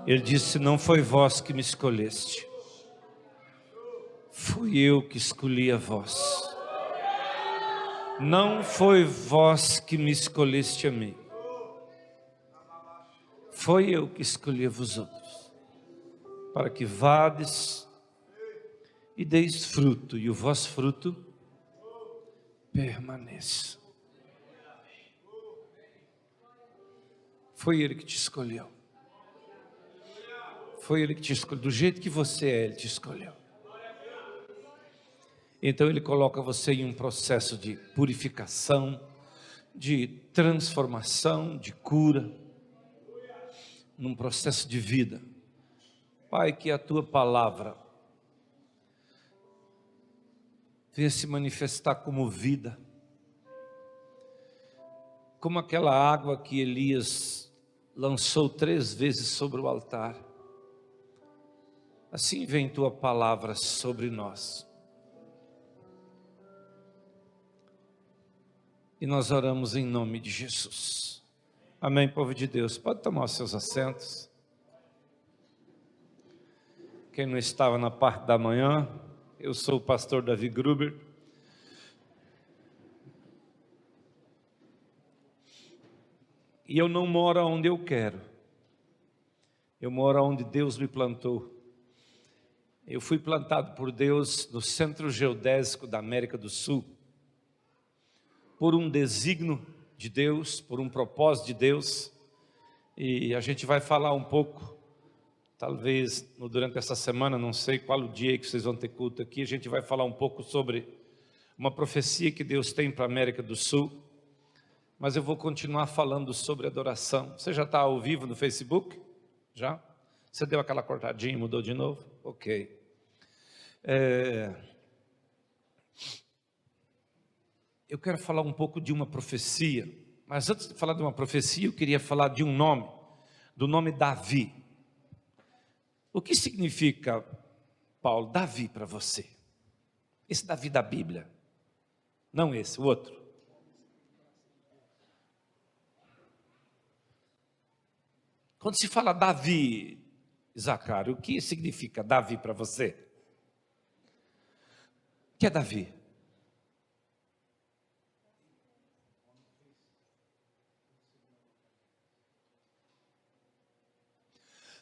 Ele disse: não foi vós que me escolheste, fui eu que escolhi a vós. Não foi vós que me escolheste a mim, foi eu que escolhi a vós outros, para que vades e deis fruto, e o vosso fruto permaneça. Foi Ele que te escolheu. Foi Ele que te escolheu. Do jeito que você é, Ele te escolheu. Então Ele coloca você em um processo de purificação, de transformação, de cura, num processo de vida. Pai, que a Tua palavra venha se manifestar como vida, como aquela água que Elias lançou 3 vezes sobre o altar. Assim vem Tua palavra sobre nós. E nós oramos em nome de Jesus. Amém, povo de Deus. Pode tomar os seus assentos. Quem não estava na parte da manhã, eu sou o pastor Davi Gruber. E eu não moro onde eu quero. Eu moro onde Deus me plantou. Eu fui plantado por Deus no Centro Geodésico da América do Sul, por um desígnio de Deus, por um propósito de Deus, e a gente vai falar um pouco, talvez durante essa semana, não sei qual o dia que vocês vão ter culto aqui, a gente vai falar um pouco sobre uma profecia que Deus tem para a América do Sul, mas eu vou continuar falando sobre adoração. Você já está ao vivo no Facebook? Já? Você deu aquela cortadinha e mudou de novo? Ok. Eu quero falar um pouco de uma profecia, mas antes de falar de uma profecia, eu queria falar de um nome, do nome Davi. O que significa, Paulo, Davi para você? Esse Davi da Bíblia? Não esse, o outro. Quando se fala Davi, Zacário, o que significa Davi para você? O que é Davi?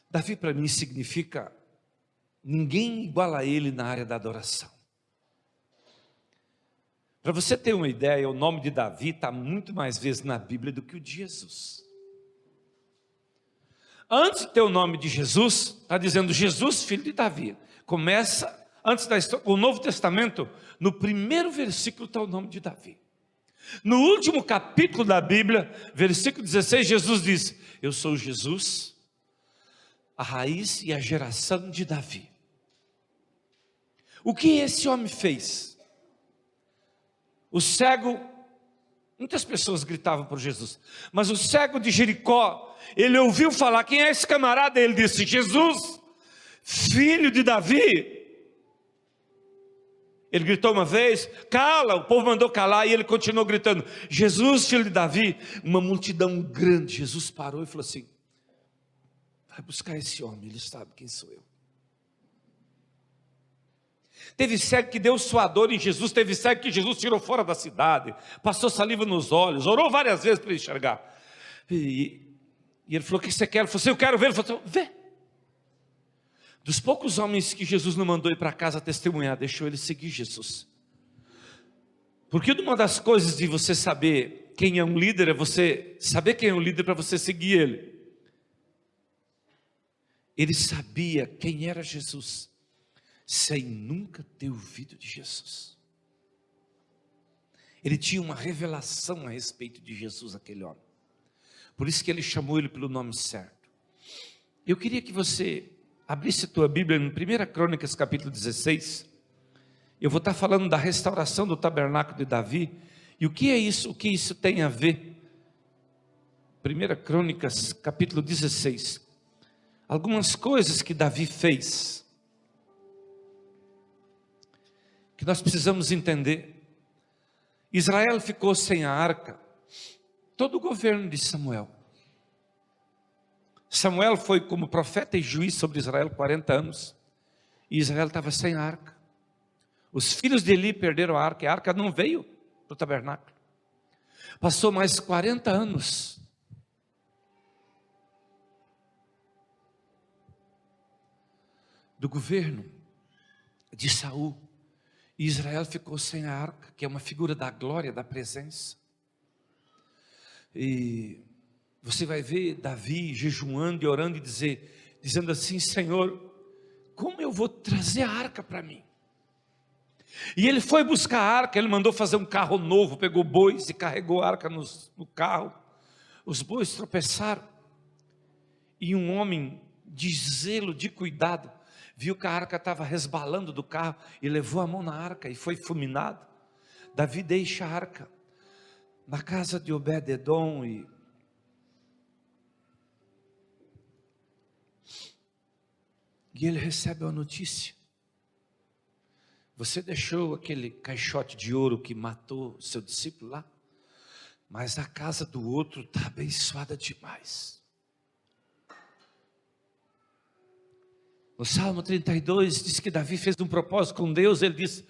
Davi para mim significa ninguém igual a ele na área da adoração. Para você ter uma ideia, o nome de Davi está muito mais vezes na Bíblia do que o de Jesus. Antes de ter o nome de Jesus, está dizendo Jesus, filho de Davi. Começa, antes da história, o Novo Testamento, no primeiro versículo está o nome de Davi. No último capítulo da Bíblia, versículo 16, Jesus diz: eu sou Jesus, a raiz e a geração de Davi. O que esse homem fez? O cego, muitas pessoas gritavam por Jesus, mas o cego de Jericó, ele ouviu falar: quem é esse camarada? Ele disse: Jesus, filho de Davi. Ele gritou uma vez, cala, o povo mandou calar, e ele continuou gritando: Jesus, filho de Davi. Uma multidão grande. Jesus parou e falou assim: vai buscar esse homem, ele sabe quem sou eu. Teve cego que deu suador em Jesus, teve cego que Jesus tirou fora da cidade, passou saliva nos olhos, orou várias vezes para ele enxergar. E ele falou: o que você quer? Ele falou assim: eu quero ver. Ele falou assim: vê. Dos poucos homens que Jesus não mandou ir para casa testemunhar, deixou ele seguir Jesus. Porque uma das coisas de você saber quem é um líder é você saber quem é um líder para você seguir ele. Ele sabia quem era Jesus, sem nunca ter ouvido de Jesus. Ele tinha uma revelação a respeito de Jesus, aquele homem. Por isso que ele chamou ele pelo nome certo. Eu queria que você abrisse a tua Bíblia em 1 Crônicas capítulo 16. Eu vou estar falando da restauração do tabernáculo de Davi. E o que é isso? O que isso tem a ver 1 Crônicas, capítulo 16. Algumas coisas que Davi fez, que nós precisamos entender. Israel ficou sem a arca, todo o governo de Samuel. Samuel foi como profeta e juiz sobre Israel 40 anos, e Israel estava sem a arca. Os filhos de Eli perderam a arca não veio para o tabernáculo. Passou mais 40 anos. Do governo de Saul, e Israel ficou sem a arca, que é uma figura da glória, da presença. E você vai ver Davi jejuando e orando e dizendo assim: Senhor, como eu vou trazer a arca para mim? E ele foi buscar a arca, ele mandou fazer um carro novo, pegou bois e carregou a arca no carro. Os bois tropeçaram, e um homem de zelo, de cuidado, viu que a arca estava resbalando do carro e levou a mão na arca e foi fulminado. Davi deixa a arca na casa de Obed-edom e ele recebe a notícia: você deixou aquele caixote de ouro que matou seu discípulo lá, mas a casa do outro está abençoada demais. No Salmo 32 diz que Davi fez um propósito com Deus. Ele disse: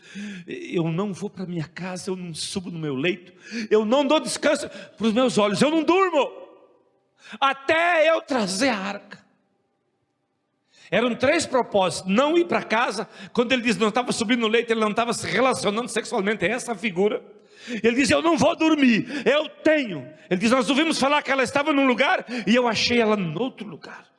eu não vou para minha casa, eu não subo no meu leito, eu não dou descanso para os meus olhos, eu não durmo, até eu trazer a arca. Eram 3 propósitos: não ir para casa. Quando ele diz não estava subindo no leito, ele não estava se relacionando sexualmente, é essa figura. Ele diz: eu não vou dormir, eu tenho. Ele diz: nós ouvimos falar que ela estava num lugar e eu achei ela em outro lugar.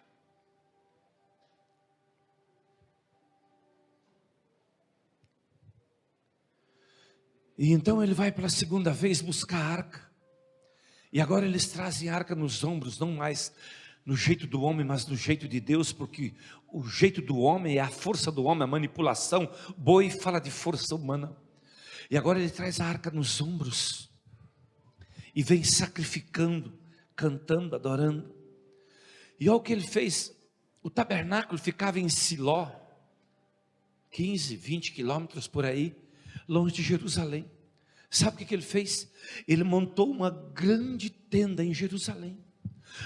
E então ele vai pela segunda vez buscar a arca. E agora eles trazem a arca nos ombros, não mais no jeito do homem, mas no jeito de Deus, porque o jeito do homem é a força do homem, a manipulação. Boi fala de força humana. E agora ele traz a arca nos ombros e vem sacrificando, cantando, adorando. E olha o que ele fez. O tabernáculo ficava em Siló, 15, 20 quilômetros por aí, longe de Jerusalém. Sabe o que ele fez? Ele montou uma grande tenda em Jerusalém,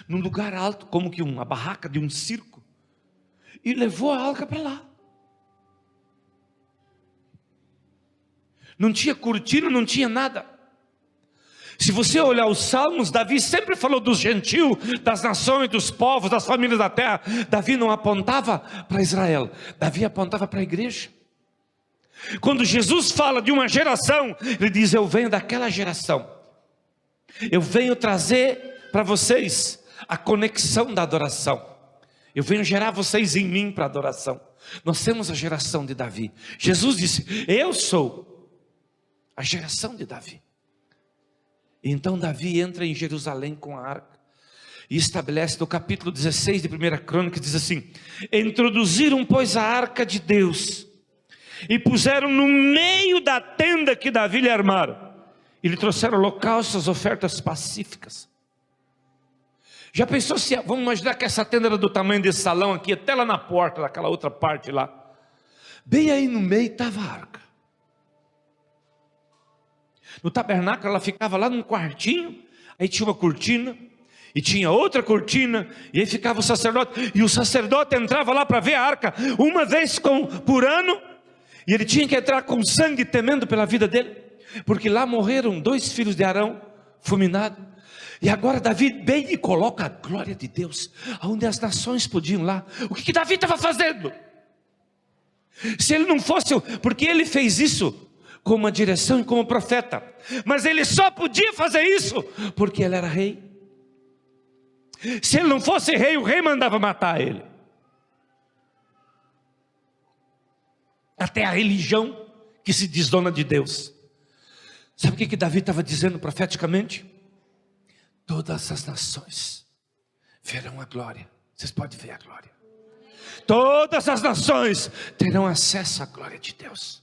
num lugar alto, como que uma barraca de um circo, e levou a arca para lá. Não tinha cortina, não tinha nada. Se você olhar os salmos, Davi sempre falou dos gentios, das nações, dos povos, das famílias da terra. Davi não apontava para Israel, Davi apontava para a igreja. Quando Jesus fala de uma geração, ele diz: eu venho daquela geração, eu venho trazer para vocês a conexão da adoração, eu venho gerar vocês em mim para adoração. Nós temos a geração de Davi. Jesus disse: eu sou a geração de Davi. E então Davi entra em Jerusalém com a arca e estabelece, no capítulo 16 de 1 Crônicas, diz assim: introduziram, pois, a arca de Deus e puseram no meio da tenda que Davi lhe armara, e lhe trouxeram holocaustos, ofertas pacíficas. Já pensou se, vamos imaginar que essa tenda era do tamanho desse salão aqui, até lá na porta, daquela outra parte lá, bem aí no meio estava a arca. No tabernáculo ela ficava lá num quartinho, aí tinha uma cortina, e tinha outra cortina, e aí ficava o sacerdote, e o sacerdote entrava lá para ver a arca uma vez por ano, e ele tinha que entrar com sangue, temendo pela vida dele, porque lá morreram 2 filhos de Arão, fulminados. E agora Davi vem e coloca a glória de Deus onde as nações podiam lá. O que Davi estava fazendo? Se ele não fosse, porque ele fez isso com uma direção e como profeta, mas ele só podia fazer isso porque ele era rei. Se ele não fosse rei, o rei mandava matar ele. Até a religião que se diz dona de Deus. Sabe o que Davi estava dizendo profeticamente? Todas as nações verão a glória. Vocês podem ver a glória. Todas as nações terão acesso à glória de Deus.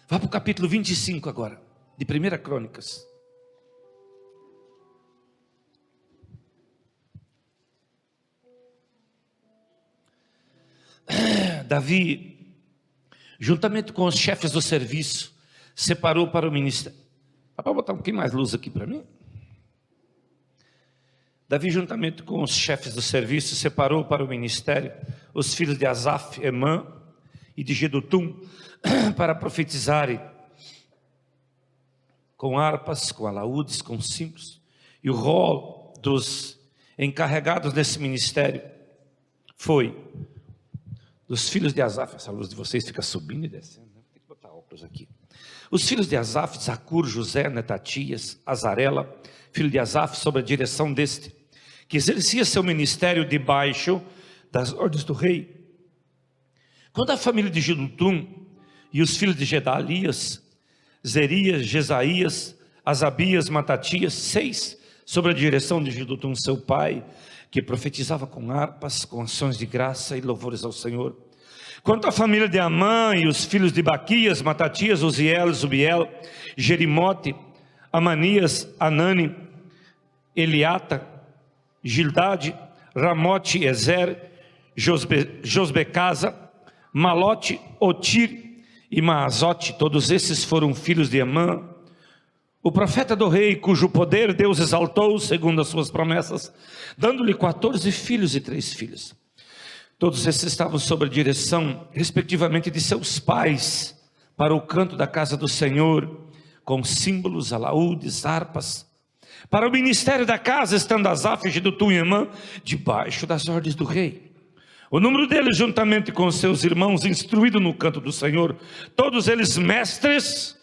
Vá para o capítulo 25 agora, de 1 Crônicas. Davi, juntamente com os chefes do serviço, separou para o ministério. Pode botar um pouquinho mais luz aqui para mim? Davi, juntamente com os chefes do serviço, separou para o ministério os filhos de Asaf, Emã e de Jedutum, para profetizarem com harpas, com alaúdes, com símbolos. E o rol dos encarregados desse ministério foi dos filhos de Asaf. Essa luz de vocês fica subindo e descendo, né? Tem que botar óculos aqui. Os filhos de Asaf, Zacur, José, Netatias, Azarela, filho de Asaf, sob a direção deste, que exercia seu ministério debaixo das ordens do rei. Quando a família de Jedutum e os filhos de Gedalias, Zerias, Jesaías, Asabias, Matatias, 6, sob a direção de Jedutum, seu pai, que profetizava com harpas, com ações de graça e louvores ao Senhor. Quanto à família de Amã e os filhos de Baquias, Matatias, Uziel, Zubiel, Jerimote, Amanias, Anani, Eliata, Gildade, Ramote, Ezer, Josbecasa, Malote, Otir e Maazote, todos esses foram filhos de Amã, o profeta do rei, cujo poder Deus exaltou segundo as suas promessas, dando-lhe 14 filhos e 3 filhas. Todos esses estavam sob a direção, respectivamente, de seus pais, para o canto da casa do Senhor, com símbolos, alaúdes, harpas. Para o ministério da casa, estando Asaf, Jedutum e Emã, debaixo das ordens do rei. O número deles, juntamente com os seus irmãos, instruídos no canto do Senhor, todos eles mestres,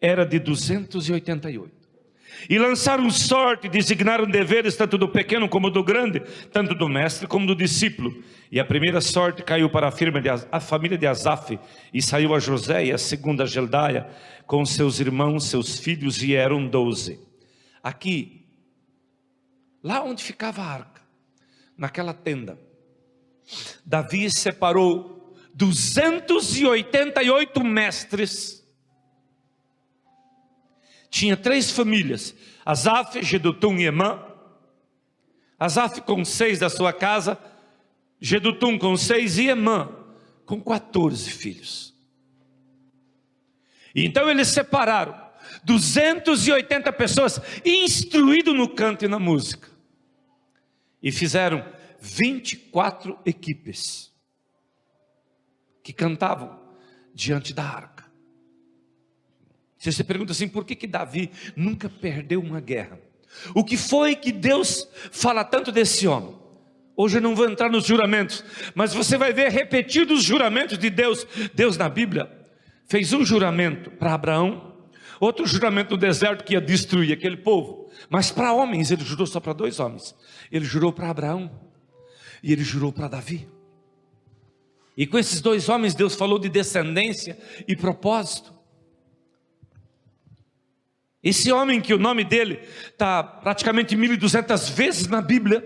era de 288. E lançaram sorte, designaram deveres, tanto do pequeno como do grande, tanto do mestre como do discípulo. E a primeira sorte caiu para a família de Asaf, e saiu a José, e a segunda a Geldaia, com seus irmãos, seus filhos, e eram 12. Aqui, lá onde ficava a arca, naquela tenda, Davi separou 288 mestres. Tinha 3 famílias, Asaf, Jedutum e Emã. Asaf com 6 da sua casa, Jedutum com 6 e Emã com 14 filhos. E então eles separaram 280 pessoas instruídas no canto e na música, e fizeram 24 equipes que cantavam diante da arca. Você se pergunta assim, por que Davi nunca perdeu uma guerra? O que foi que Deus fala tanto desse homem? Hoje eu não vou entrar nos juramentos, mas você vai ver repetidos os juramentos de Deus. Deus na Bíblia fez um juramento para Abraão, outro juramento no deserto que ia destruir aquele povo. Mas para homens, ele jurou só para 2 homens. Ele jurou para Abraão e ele jurou para Davi. E com esses 2 homens Deus falou de descendência e propósito. Esse homem, que o nome dele está praticamente 1200 vezes na Bíblia,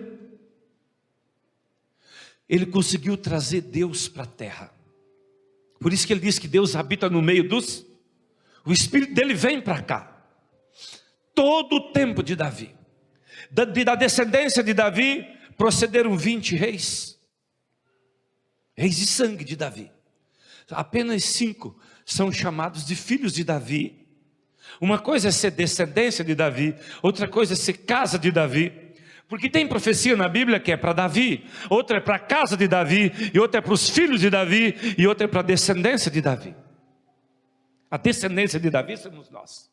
ele conseguiu trazer Deus para a terra. Por isso que ele diz que Deus habita no meio dos... O Espírito dele vem para cá. Todo o tempo de Davi, da descendência de Davi, procederam 20 reis. Reis de sangue de Davi. Apenas 5 são chamados de filhos de Davi. Uma coisa é ser descendência de Davi, outra coisa é ser casa de Davi. Porque tem profecia na Bíblia que é para Davi, outra é para a casa de Davi, e outra é para os filhos de Davi, e outra é para a descendência de Davi. A descendência de Davi somos nós.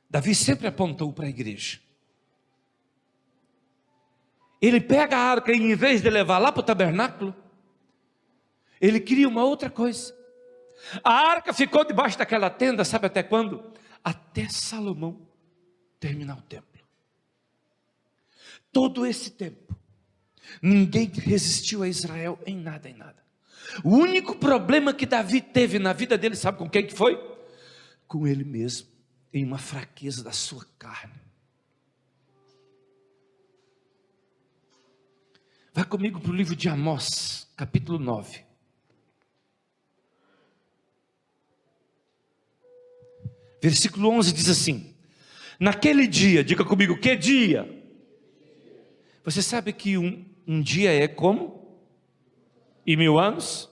Davi sempre apontou para a igreja. Ele pega a arca e, em vez de levar lá para o tabernáculo, ele cria uma outra coisa. A arca ficou debaixo daquela tenda, sabe até quando? Até Salomão terminar o templo. Todo esse tempo, ninguém resistiu a Israel em nada, em nada. O único problema que Davi teve na vida dele, sabe com quem que foi? Com ele mesmo, em uma fraqueza da sua carne. Vai comigo para o livro de Amós, capítulo 9. Versículo 11 diz assim: naquele dia, diga comigo, que dia? Você sabe que um dia é como? E 1000 anos?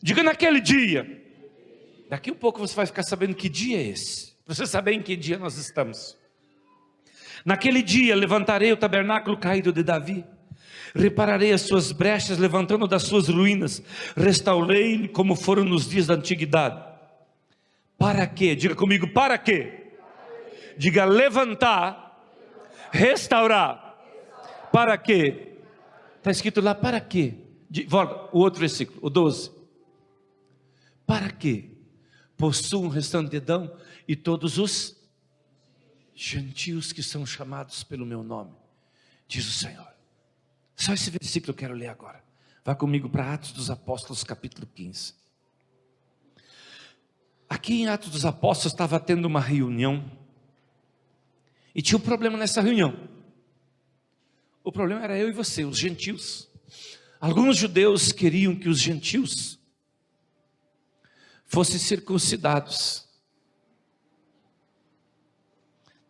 Diga naquele dia. Daqui um pouco você vai ficar sabendo que dia é esse. Para você saber em que dia nós estamos. Naquele dia levantarei o tabernáculo caído de Davi. Repararei as suas brechas, levantando das suas ruínas. Restaurei como foram nos dias da antiguidade. Para quê? Diga comigo, para quê? Diga levantar, restaurar. Para quê? Está escrito lá, para quê? Volta, o outro versículo, o 12. Para quê? Possuam o restante de Edom e todos os gentios que são chamados pelo meu nome, diz o Senhor. Só esse versículo eu quero ler agora. Vá comigo para Atos dos Apóstolos, capítulo 15. Aqui em Atos dos Apóstolos estava tendo uma reunião, e tinha um problema nessa reunião. O problema era eu e você, os gentios. Alguns judeus queriam que os gentios fossem circuncidados.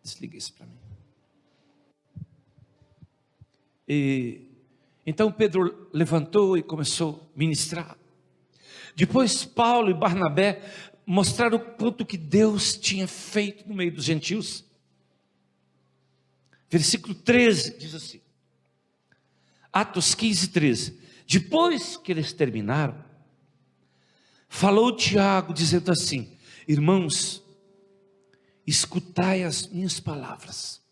Desliga isso para mim. Então Pedro levantou e começou a ministrar. Depois Paulo e Barnabé mostraram o quanto que Deus tinha feito no meio dos gentios. Versículo 13 diz assim, Atos 15, 13. Depois que eles terminaram, falou Tiago dizendo assim: irmãos, escutai as minhas palavras.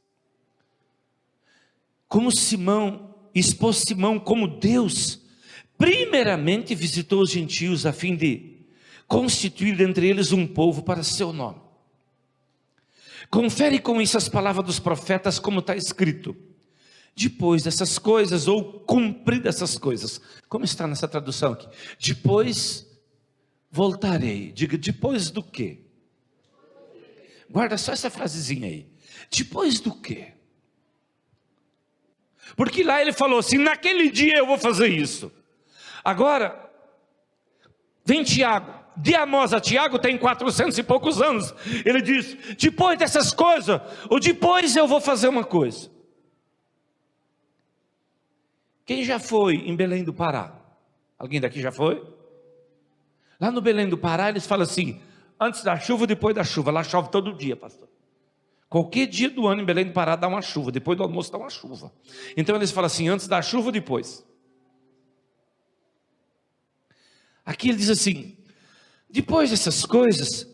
Como Simão, expôs Simão como Deus primeiramente visitou os gentios a fim de constituir entre eles um povo para seu nome. Confere com isso as palavras dos profetas, como está escrito: depois dessas coisas, ou cumpridas essas coisas. Como está nessa tradução aqui? Depois voltarei. Diga, depois do quê? Guarda só essa frasezinha aí. Depois do quê? Porque lá ele falou assim: naquele dia eu vou fazer isso. Agora, vem Tiago. De Amós a Tiago tem 400 e poucos anos. Ele diz: depois dessas coisas, ou depois eu vou fazer uma coisa. Quem já foi em Belém do Pará? Alguém daqui já foi? Lá no Belém do Pará eles falam assim: antes da chuva, depois da chuva. Lá chove todo dia, pastor. Qualquer dia do ano em Belém do Pará dá uma chuva. Depois do almoço dá uma chuva. Então eles falam assim: antes da chuva, depois. Aqui ele diz assim: depois dessas coisas,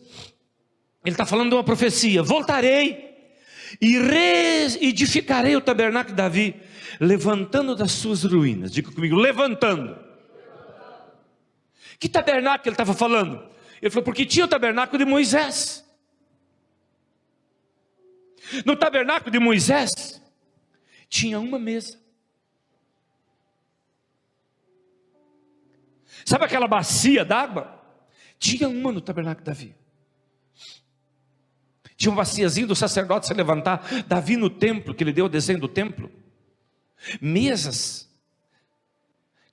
ele está falando de uma profecia: voltarei e reedificarei o tabernáculo de Davi, levantando das suas ruínas. Diga comigo, levantando. Que tabernáculo ele estava falando? Ele falou, porque tinha o tabernáculo de Moisés. No tabernáculo de Moisés tinha uma mesa. Sabe aquela bacia d'água? Tinha uma no tabernáculo de Davi. Tinha uma baciazinha do sacerdote se levantar. Davi no templo, que ele deu o desenho do templo. Mesas,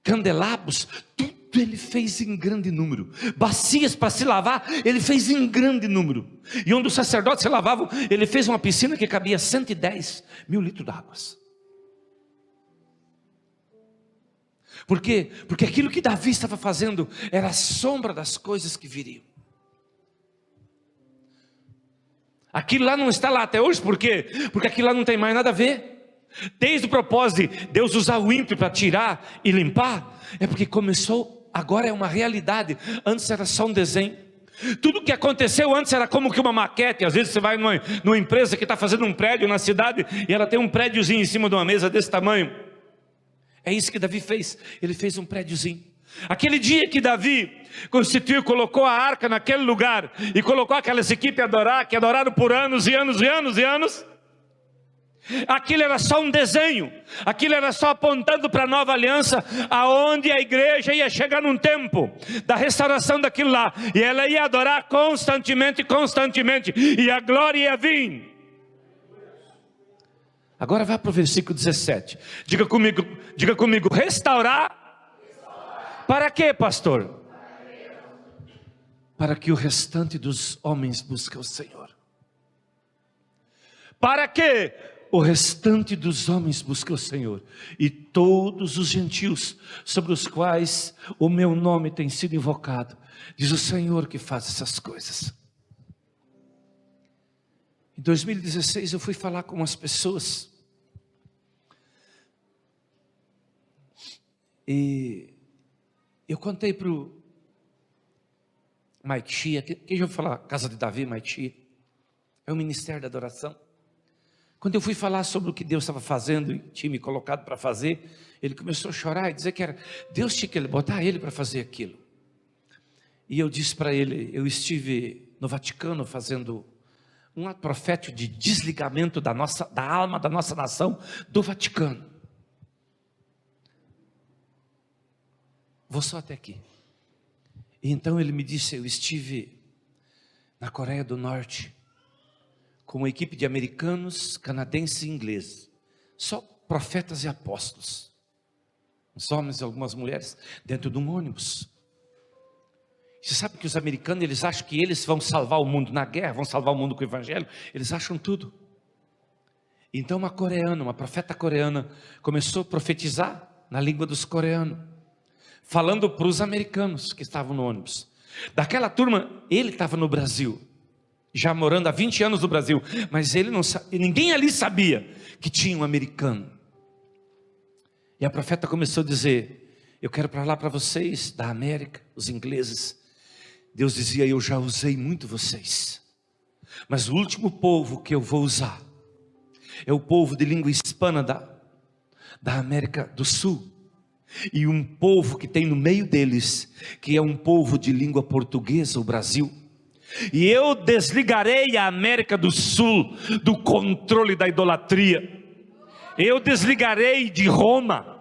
candelabros, tudo ele fez em grande número. Bacias para se lavar, ele fez em grande número. E onde os sacerdotes se lavavam, ele fez uma piscina que cabia 110 mil litros de água. Por quê? Porque aquilo que Davi estava fazendo era a sombra das coisas que viriam. Aquilo lá não está lá até hoje, por quê? Porque aquilo lá não tem mais nada a ver. Desde o propósito de Deus usar o ímpio para tirar e limpar, é porque começou, agora é uma realidade. Antes era só um desenho. Tudo que aconteceu antes era como que uma maquete. Às vezes você vai numa empresa que está fazendo um prédio na cidade, e ela tem um prédiozinho em cima de uma mesa desse tamanho. É isso que Davi fez. Ele fez um prédiozinho. Aquele dia que Davi constituiu, colocou a arca naquele lugar, e colocou aquelas equipes a adorar, que adoraram por anos e anos e anos e anos. Aquilo era só um desenho. Aquilo era só apontando para a nova aliança, aonde a igreja ia chegar num tempo da restauração daquilo lá, e ela ia adorar constantemente, e a glória ia vir. Agora vai para o versículo 17. Diga comigo, restaurar. Para quê, pastor? Para que o restante dos homens busque o Senhor. Para quê? O restante dos homens busca o Senhor, e todos os gentios sobre os quais o meu nome tem sido invocado, diz o Senhor que faz essas coisas. Em 2016 eu fui falar com umas pessoas, e eu contei para o Mike Shea, quem já ouviu falar, Casa de Davi, Mike Shea, é o Ministério da Adoração. Quando eu fui falar sobre o que Deus estava fazendo e tinha me colocado para fazer, ele começou a chorar e dizer que era Deus tinha que botar ele para fazer aquilo. E eu disse para ele, eu estive no Vaticano fazendo um ato profético de desligamento da alma da nossa nação do Vaticano. Vou só até aqui. E então ele me disse, eu estive na Coreia do Norte com uma equipe de americanos, canadenses e ingleses, só profetas e apóstolos, uns homens e algumas mulheres, dentro de um ônibus. Você sabe que os americanos, eles acham que eles vão salvar o mundo na guerra, vão salvar o mundo com o evangelho, eles acham tudo. Então uma coreana, uma profeta coreana, começou a profetizar na língua dos coreanos, falando para os americanos que estavam no ônibus. Daquela turma, ele estava no Brasil, já morando há 20 anos no Brasil, mas ele não sabia, ninguém ali sabia que tinha um americano. E a profeta começou a dizer, eu quero falar para vocês da América, os ingleses. Deus dizia, eu já usei muito vocês, mas o último povo que eu vou usar é o povo de língua hispana da América do Sul, e um povo que tem no meio deles, que é um povo de língua portuguesa, o Brasil. E eu desligarei a América do Sul do controle da idolatria. Eu desligarei de Roma,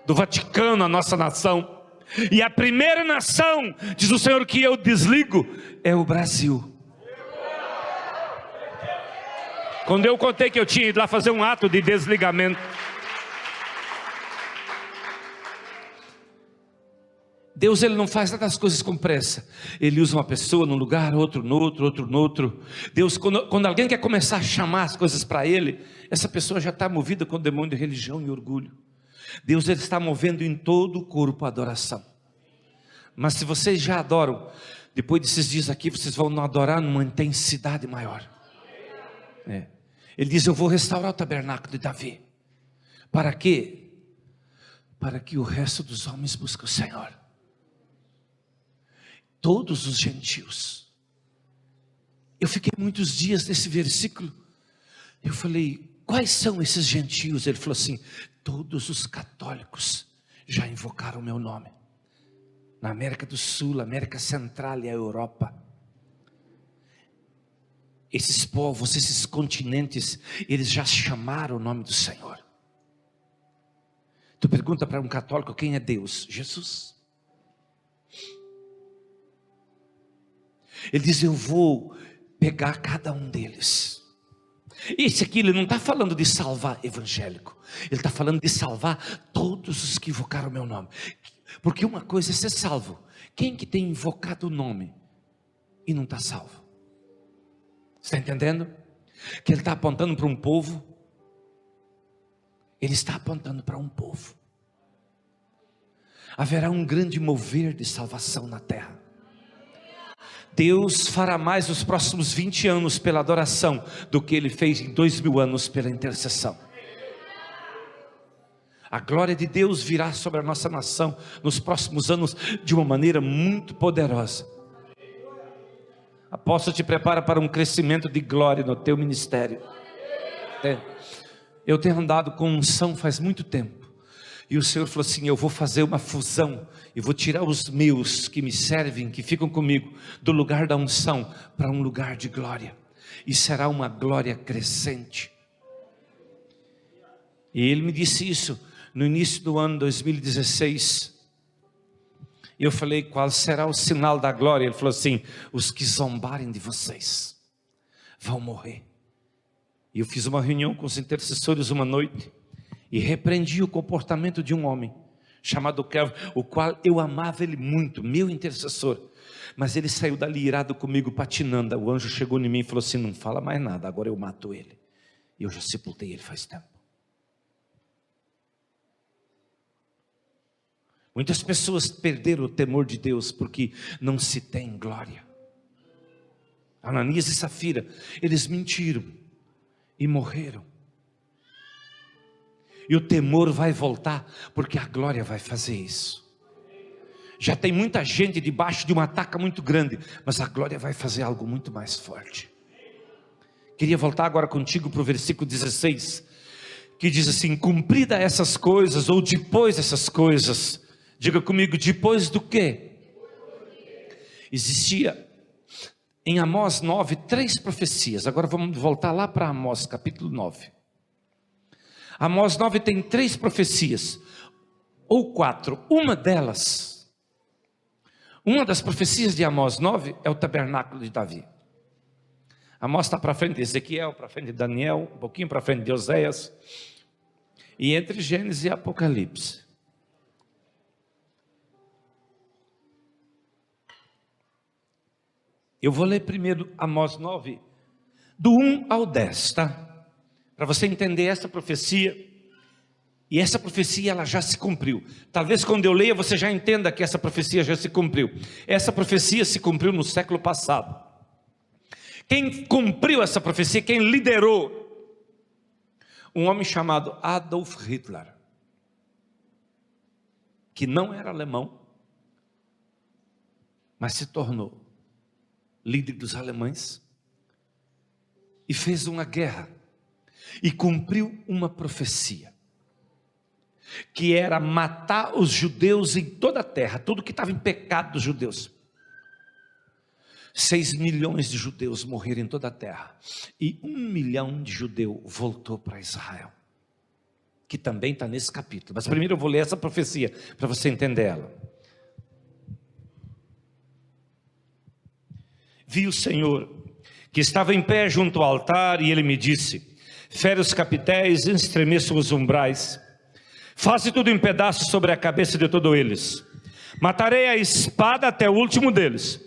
do Vaticano, a nossa nação. E a primeira nação, diz o Senhor, que eu desligo é o Brasil. Quando eu contei que eu tinha ido lá fazer um ato de desligamento, Deus, ele não faz tantas coisas com pressa. Ele usa uma pessoa num lugar, outro no outro, outro no outro. Deus, quando alguém quer começar a chamar as coisas para ele, essa pessoa já está movida com o demônio de religião e orgulho. Deus, ele está movendo em todo o corpo a adoração. Mas se vocês já adoram, depois desses dias aqui, vocês vão adorar numa intensidade maior. Ele diz, eu vou restaurar o tabernáculo de Davi. Para quê? Para que o resto dos homens busquem o Senhor. Todos os gentios. Eu fiquei muitos dias nesse versículo. Eu falei, quais são esses gentios? Ele falou assim, todos os católicos já invocaram o meu nome. Na América do Sul, América Central e a Europa. Esses povos, esses continentes, eles já chamaram o nome do Senhor. Tu pergunta para um católico quem é Deus? Jesus. Ele diz, eu vou pegar cada um deles. Esse aqui, ele não está falando de salvar evangélico. Ele está falando de salvar todos os que invocaram o meu nome. Porque uma coisa é ser salvo. Quem que tem invocado o nome e não está salvo? Está entendendo? Que ele está apontando para um povo. Ele está apontando para um povo. Haverá um grande mover de salvação na terra. Deus fará mais nos próximos 20 anos pela adoração do que Ele fez em 2000 anos pela intercessão. A glória de Deus virá sobre a nossa nação nos próximos anos de uma maneira muito poderosa. Apóstolo, te prepara para um crescimento de glória no teu ministério. Eu tenho andado com unção faz muito tempo. E o Senhor falou assim, eu vou fazer uma fusão, eu vou tirar os meus que me servem, que ficam comigo, do lugar da unção, para um lugar de glória, e será uma glória crescente. E Ele me disse isso, no início do ano 2016, e eu falei, qual será o sinal da glória? Ele falou assim, os que zombarem de vocês, vão morrer. E eu fiz uma reunião com os intercessores uma noite, e repreendi o comportamento de um homem, chamado Kelvin, o qual eu amava ele muito, meu intercessor. Mas ele saiu dali irado comigo, patinando. O anjo chegou em mim e falou assim, não fala mais nada, agora eu mato ele. e eu já sepultei ele faz tempo. Muitas pessoas perderam o temor de Deus porque não se tem glória. Ananias e Safira, eles mentiram e morreram. E o temor vai voltar, porque a glória vai fazer isso. Já tem muita gente debaixo de uma taca muito grande, mas a glória vai fazer algo muito mais forte. Queria voltar agora contigo para o versículo 16, que diz assim: cumprida essas coisas, ou depois dessas coisas, diga comigo, depois do quê? Existia em Amós 9, 3 profecias. Agora vamos voltar lá para Amós, capítulo 9. Amós 9 tem 3 profecias, ou 4. Uma das profecias de Amós 9 é o tabernáculo de Davi. Amós está para frente de Ezequiel, para frente de Daniel, um pouquinho para frente de Oséias, e entre Gênesis e Apocalipse. Eu vou ler primeiro Amós 9, do 1 ao 10, tá? Para você entender essa profecia, e essa profecia ela já se cumpriu. Talvez quando eu leia você já entenda que essa profecia já se cumpriu. Essa profecia se cumpriu no século passado. Quem cumpriu essa profecia, quem liderou? Um homem chamado Adolf Hitler, que não era alemão, mas se tornou líder dos alemães, e fez uma guerra, e cumpriu uma profecia, que era matar os judeus em toda a terra, tudo que estava em pecado dos judeus. 6 milhões de judeus morreram em toda a terra, e 1 milhão de judeus voltou para Israel, que também está nesse capítulo, mas primeiro eu vou ler essa profecia, para você entender ela. Vi o Senhor, que estava em pé junto ao altar, e ele me disse: fere os capitéis, estremeça os umbrais, faze tudo em pedaços sobre a cabeça de todos eles. Matarei a espada até o último deles,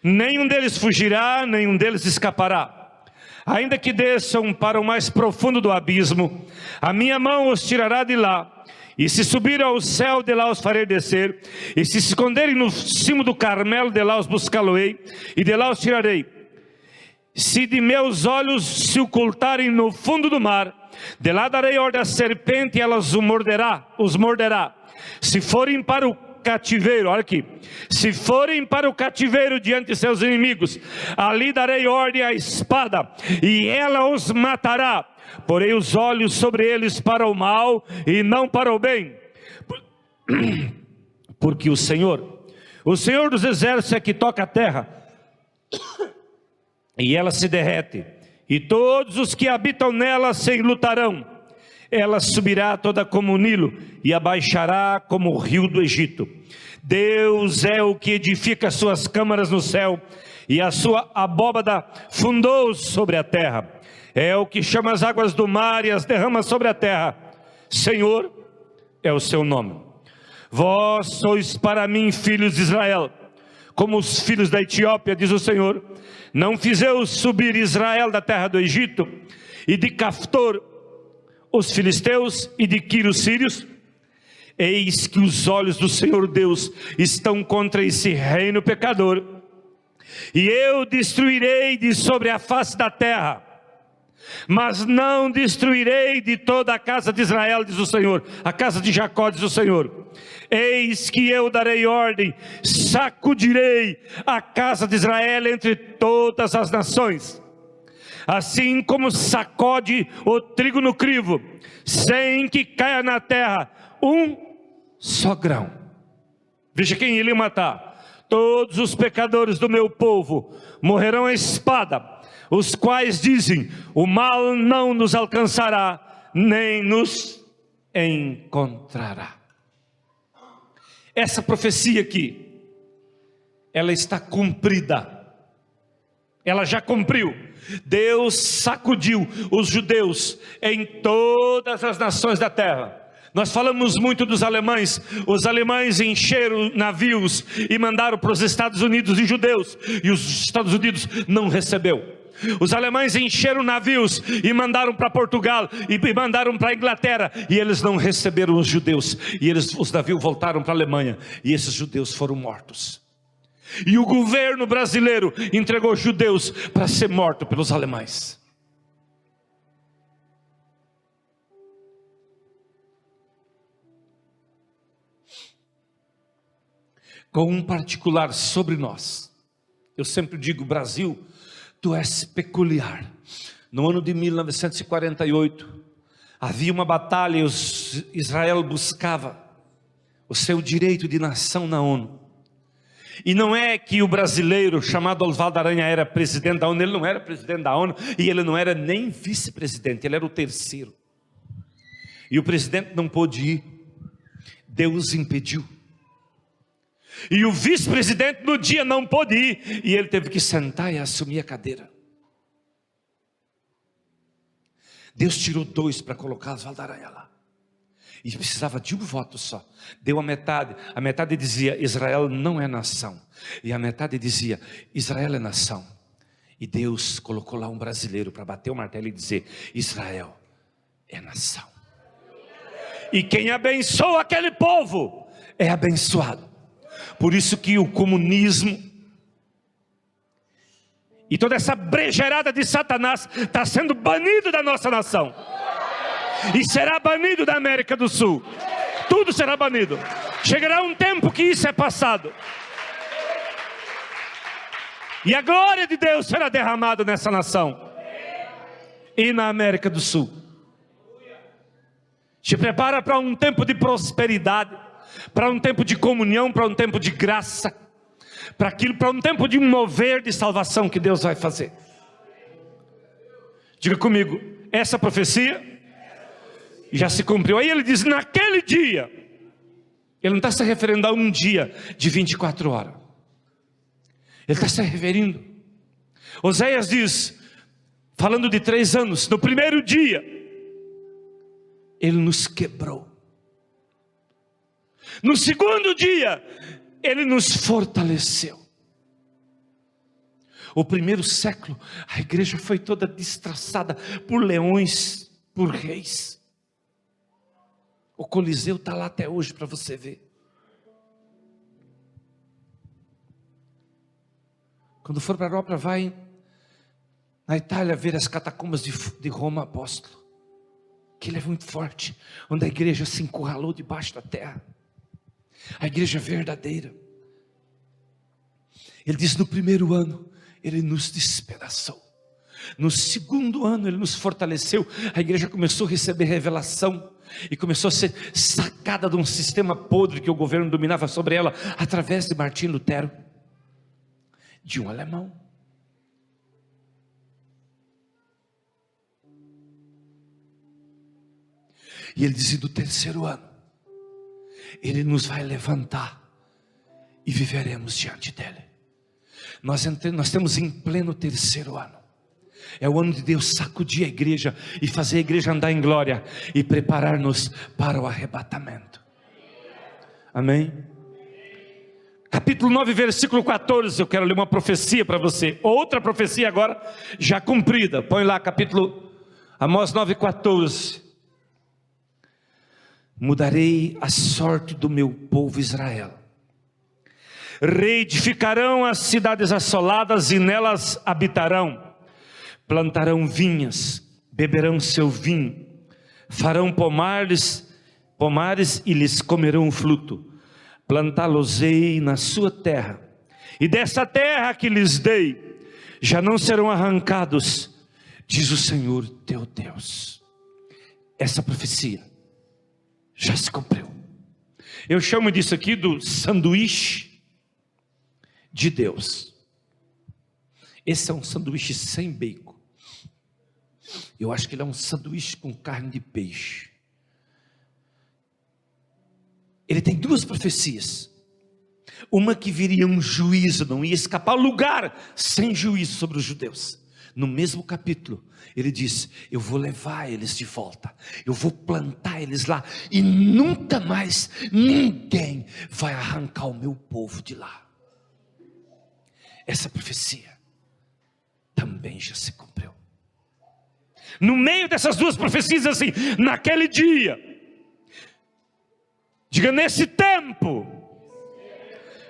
nenhum deles fugirá, nenhum deles escapará. Ainda que desçam para o mais profundo do abismo, a minha mão os tirará de lá. E se subirem ao céu, de lá os farei descer. E se esconderem no cimo do Carmelo, de lá os buscá-lo-ei, e de lá os tirarei. Se de meus olhos se ocultarem no fundo do mar, de lá darei ordem à serpente, e ela os morderá. Se forem para o cativeiro, olha aqui, se forem para o cativeiro diante de seus inimigos, ali darei ordem à espada, e ela os matará. Porei os olhos sobre eles para o mal e não para o bem, porque o Senhor dos exércitos é que toca a terra, e ela se derrete, e todos os que habitam nela se enlutarão. Ela subirá toda como o Nilo, e abaixará como o rio do Egito. Deus é o que edifica suas câmaras no céu, e a sua abóbada fundou sobre a terra. É o que chama as águas do mar e as derrama sobre a terra. Senhor é o seu nome. Vós sois para mim filhos de Israel, como os filhos da Etiópia, diz o Senhor. Não fiz eu subir Israel da terra do Egito, e de Caftor os filisteus, e de Quiro os sírios? Eis que os olhos do Senhor Deus estão contra esse reino pecador, e eu destruirei de sobre a face da terra, mas não destruirei de toda a casa de Israel, diz o Senhor, a casa de Jacó, diz o Senhor. Eis que eu darei ordem, sacudirei a casa de Israel entre todas as nações, assim como sacode o trigo no crivo, sem que caia na terra um só grão. Veja quem ele matar: todos os pecadores do meu povo morrerão à espada, os quais dizem: o mal não nos alcançará, nem nos encontrará. Essa profecia aqui, ela está cumprida, ela já cumpriu. Deus sacudiu os judeus em todas as nações da terra. Nós falamos muito dos alemães. Os alemães encheram navios e mandaram para os Estados Unidos de judeus, e os Estados Unidos não recebeu. Os alemães encheram navios e mandaram para Portugal e mandaram para a Inglaterra, e eles não receberam os judeus, e os navios voltaram para a Alemanha, e esses judeus foram mortos. E o governo brasileiro entregou judeus para ser morto pelos alemães. Com um particular sobre nós. Eu sempre digo: Brasil, tu és peculiar. No ano de 1948, havia uma batalha e Israel buscava o seu direito de nação na ONU. E não é que o brasileiro chamado Oswaldo Aranha era presidente da ONU, ele não era presidente da ONU, e ele não era nem vice-presidente, ele era o terceiro. E o presidente não pôde ir, Deus impediu. E o vice-presidente no dia não pôde ir, e ele teve que sentar e assumir a cadeira. Deus tirou 2 para colocar Oswaldo Aranha lá, e precisava de um voto só. Deu a metade dizia: Israel não é nação, e a metade dizia: Israel é nação. E Deus colocou lá um brasileiro para bater o martelo e dizer: Israel é nação. E quem abençoa aquele povo é abençoado. Por isso que o comunismo e toda essa brejeirada de Satanás está sendo banido da nossa nação. E será banido da América do Sul. Tudo será banido. Chegará um tempo que isso é passado. E a glória de Deus será derramada nessa nação. E na América do Sul. Te prepara para um tempo de prosperidade, para um tempo de comunhão, para um tempo de graça, para um tempo de mover de salvação que Deus vai fazer. Diga comigo: essa profecia já se cumpriu. Aí ele diz: naquele dia. Ele não está se referindo a um dia de 24 horas. Ele está se referindo. Oséias diz, falando de 3 anos, no primeiro dia, ele nos quebrou. No segundo dia, ele nos fortaleceu. O primeiro século, a igreja foi toda destraçada por leões, por reis. O Coliseu está lá até hoje para você ver. Quando for para a Europa, vai na Itália ver as catacumbas de Roma, apóstolo. Que ele é muito forte, onde a igreja se encurralou debaixo da terra. A igreja verdadeira. Ele diz: no primeiro ano ele nos despedaçou, no segundo ano ele nos fortaleceu. A igreja começou a receber revelação e começou a ser sacada de um sistema podre que o governo dominava sobre ela, através de Martim Lutero, de um alemão. E ele diz: do terceiro ano ele nos vai levantar e viveremos diante dele. Nós estamos em pleno terceiro ano. É o ano de Deus sacudir a igreja e fazer a igreja andar em glória e preparar-nos para o arrebatamento. Amém? Capítulo 9, versículo 14, eu quero ler uma profecia para você. Outra profecia agora já cumprida. Põe lá capítulo Amós 9, 14. Mudarei a sorte do meu povo Israel. Reedificarão as cidades assoladas e nelas habitarão. Plantarão vinhas, beberão seu vinho. Farão pomares e lhes comerão o fruto. Plantá-los-ei na sua terra. E dessa terra que lhes dei, já não serão arrancados, diz o Senhor teu Deus. Essa profecia já se cumpriu. Eu chamo disso aqui do sanduíche de Deus. Esse é um sanduíche sem bacon. Eu acho que ele é um sanduíche com carne de peixe. Ele tem 2 profecias. Uma que viria um juízo, não ia escapar lugar sem juízo sobre os judeus. No mesmo capítulo, ele diz: eu vou levar eles de volta, eu vou plantar eles lá, e nunca mais ninguém vai arrancar o meu povo de lá. Essa profecia também já se cumpriu. No meio dessas duas profecias, assim, naquele dia, diga, nesse tempo,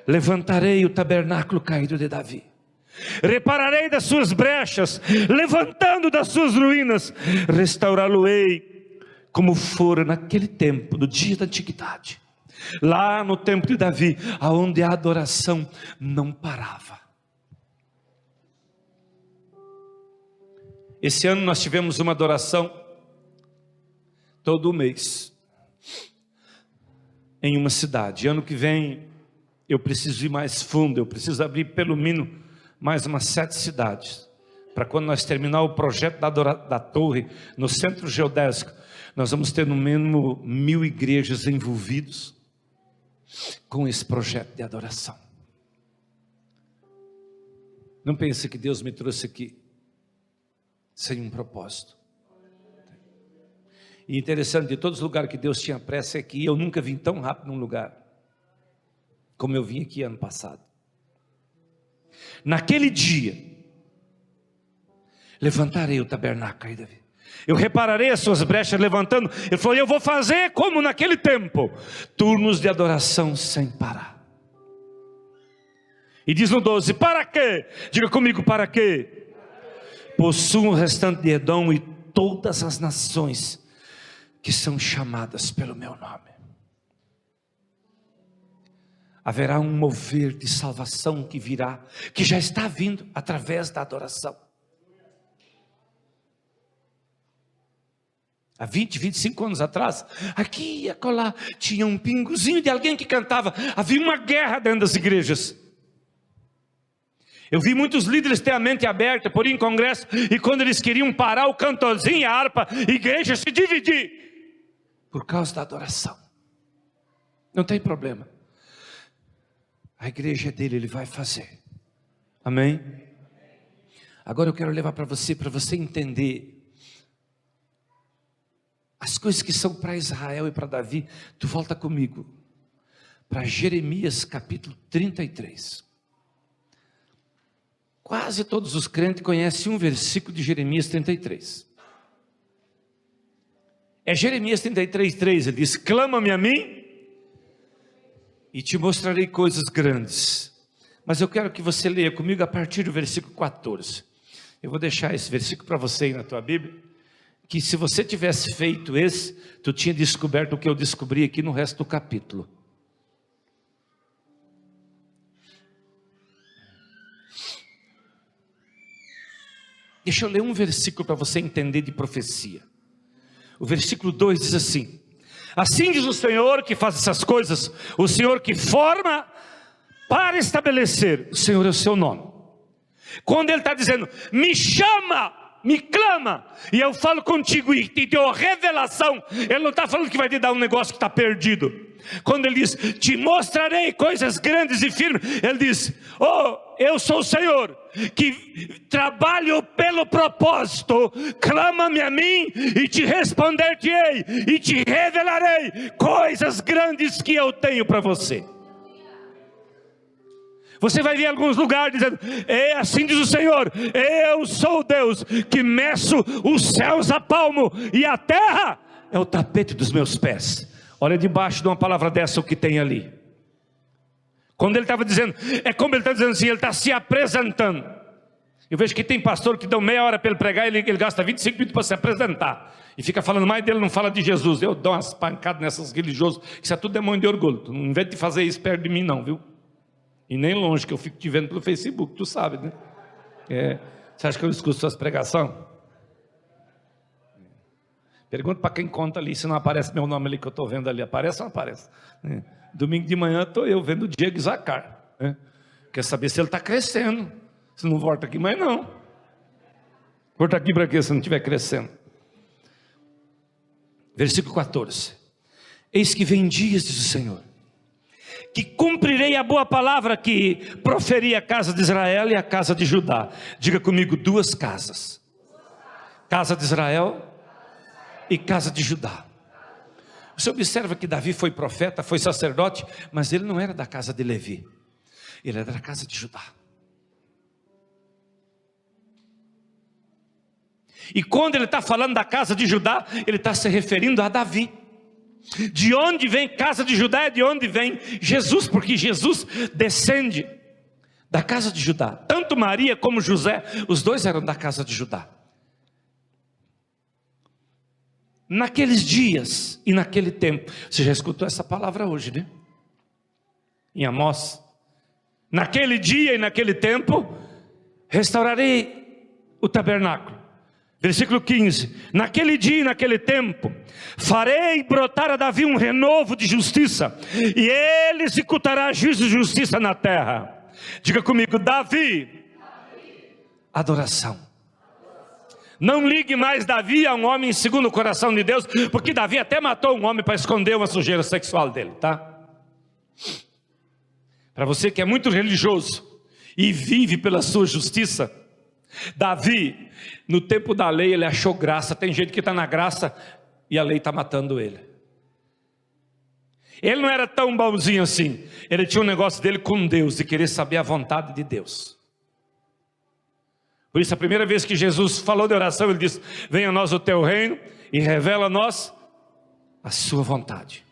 levantarei o tabernáculo caído de Davi, repararei das suas brechas, levantando das suas ruínas, restaurá-lo-ei, como fora naquele tempo, no dia da antiguidade, lá no tempo de Davi, aonde a adoração não parava. Esse ano nós tivemos uma adoração todo mês em uma cidade. Ano que vem eu preciso ir mais fundo, eu preciso abrir pelo menos mais umas 7 cidades, para quando nós terminar o projeto da torre no centro geodésico, nós vamos ter no mínimo 1000 igrejas envolvidas com esse projeto de adoração. Não pense que Deus me trouxe aqui sem um propósito. E interessante, de todos os lugares que Deus tinha pressa é que eu nunca vim tão rápido num lugar como eu vim aqui ano passado. Naquele dia, levantarei o tabernáculo, Davi. Eu repararei as suas brechas levantando. Ele falou, eu vou fazer como naquele tempo, turnos de adoração sem parar. E diz no 12, para quê? Diga comigo, para quê? Possuam o restante de Edom e todas as nações que são chamadas pelo meu nome. Haverá um mover de salvação que virá, que já está vindo através da adoração. Há 20, 25 anos atrás, aqui e acolá, tinha um pingozinho de alguém que cantava. Havia uma guerra dentro das igrejas. Eu vi muitos líderes ter a mente aberta por ir em congresso, e quando eles queriam parar o cantorzinho e a harpa, a igreja se dividir, por causa da adoração. Não tem problema. A igreja é dele, ele vai fazer. Amém? Agora eu quero levar para você entender as coisas que são para Israel e para Davi. Tu volta comigo para Jeremias capítulo 33. Quase todos os crentes conhecem um versículo de Jeremias 33. É Jeremias 33:3, ele diz, clama-me a mim e te mostrarei coisas grandes. Mas eu quero que você leia comigo a partir do versículo 14. Eu vou deixar esse versículo para você aí na tua Bíblia, que se você tivesse feito esse, tu tinha descoberto o que eu descobri aqui no resto do capítulo. Deixa eu ler um versículo para você entender de profecia. O versículo 2 diz assim, assim diz o Senhor que faz essas coisas, o Senhor que forma para estabelecer, o Senhor é o seu nome. Quando ele está dizendo, me chama, me clama, e eu falo contigo e te dou revelação, ele não está falando que vai te dar um negócio que está perdido. Quando ele diz, te mostrarei coisas grandes e firmes, ele diz, oh, eu sou o Senhor, que trabalho pelo propósito, clama-me a mim, e te responder-te-ei, e te revelarei coisas grandes que eu tenho para você. Você vai ver alguns lugares dizendo, é assim diz o Senhor, eu sou o Deus que meço os céus a palmo, e a terra é o tapete dos meus pés. Olha debaixo de uma palavra dessa o que tem ali. Quando ele estava dizendo, é como ele está dizendo assim, ele está se apresentando. Eu vejo que tem pastor que dão meia hora para ele pregar, ele gasta 25 minutos para se apresentar, e fica falando mais dele, não fala de Jesus. Eu dou umas pancadas nessas religiosos, isso é tudo demônio de orgulho. Tu não inventa de fazer isso perto de mim não, viu? E nem longe, que eu fico te vendo pelo Facebook, tu sabe, né? Você acha que eu escuto suas pregações? Pergunta para quem conta ali, se não aparece meu nome ali que eu estou vendo ali, aparece ou não aparece? Domingo de manhã estou eu vendo o Diego Zacar. Quer saber se ele está crescendo, se não volta aqui mais não. Volta aqui para quê se não estiver crescendo? Versículo 14. Eis que vem dias, diz o Senhor, que cumprirei a boa palavra que proferi a casa de Israel e a casa de Judá. Diga comigo, 2 casas. Casa de Israel e casa de Judá. Você observa que Davi foi profeta, foi sacerdote, mas ele não era da casa de Levi. Ele era da casa de Judá. E quando ele está falando da casa de Judá, ele está se referindo a Davi. De onde vem casa de Judá é de onde vem Jesus, porque Jesus descende da casa de Judá. Tanto Maria como José, os dois eram da casa de Judá. Naqueles dias e naquele tempo, você já escutou essa palavra hoje, né? Em Amós. Naquele dia e naquele tempo, restaurarei o tabernáculo. Versículo 15, naquele dia e naquele tempo, farei brotar a Davi um renovo de justiça, e ele executará juízo e justiça na terra. Diga comigo, Davi. Adoração. Não ligue mais Davi a um homem segundo o coração de Deus, porque Davi até matou um homem para esconder uma sujeira sexual dele, tá? Para você que é muito religioso e vive pela sua justiça, Davi, no tempo da lei, ele achou graça. Tem gente que está na graça e a lei está matando ele. Ele não era tão bonzinho assim. Ele tinha um negócio dele com Deus, de querer saber a vontade de Deus. Por isso, a primeira vez que Jesus falou de oração, ele disse: venha a nós o teu reino e revela a nós a sua vontade.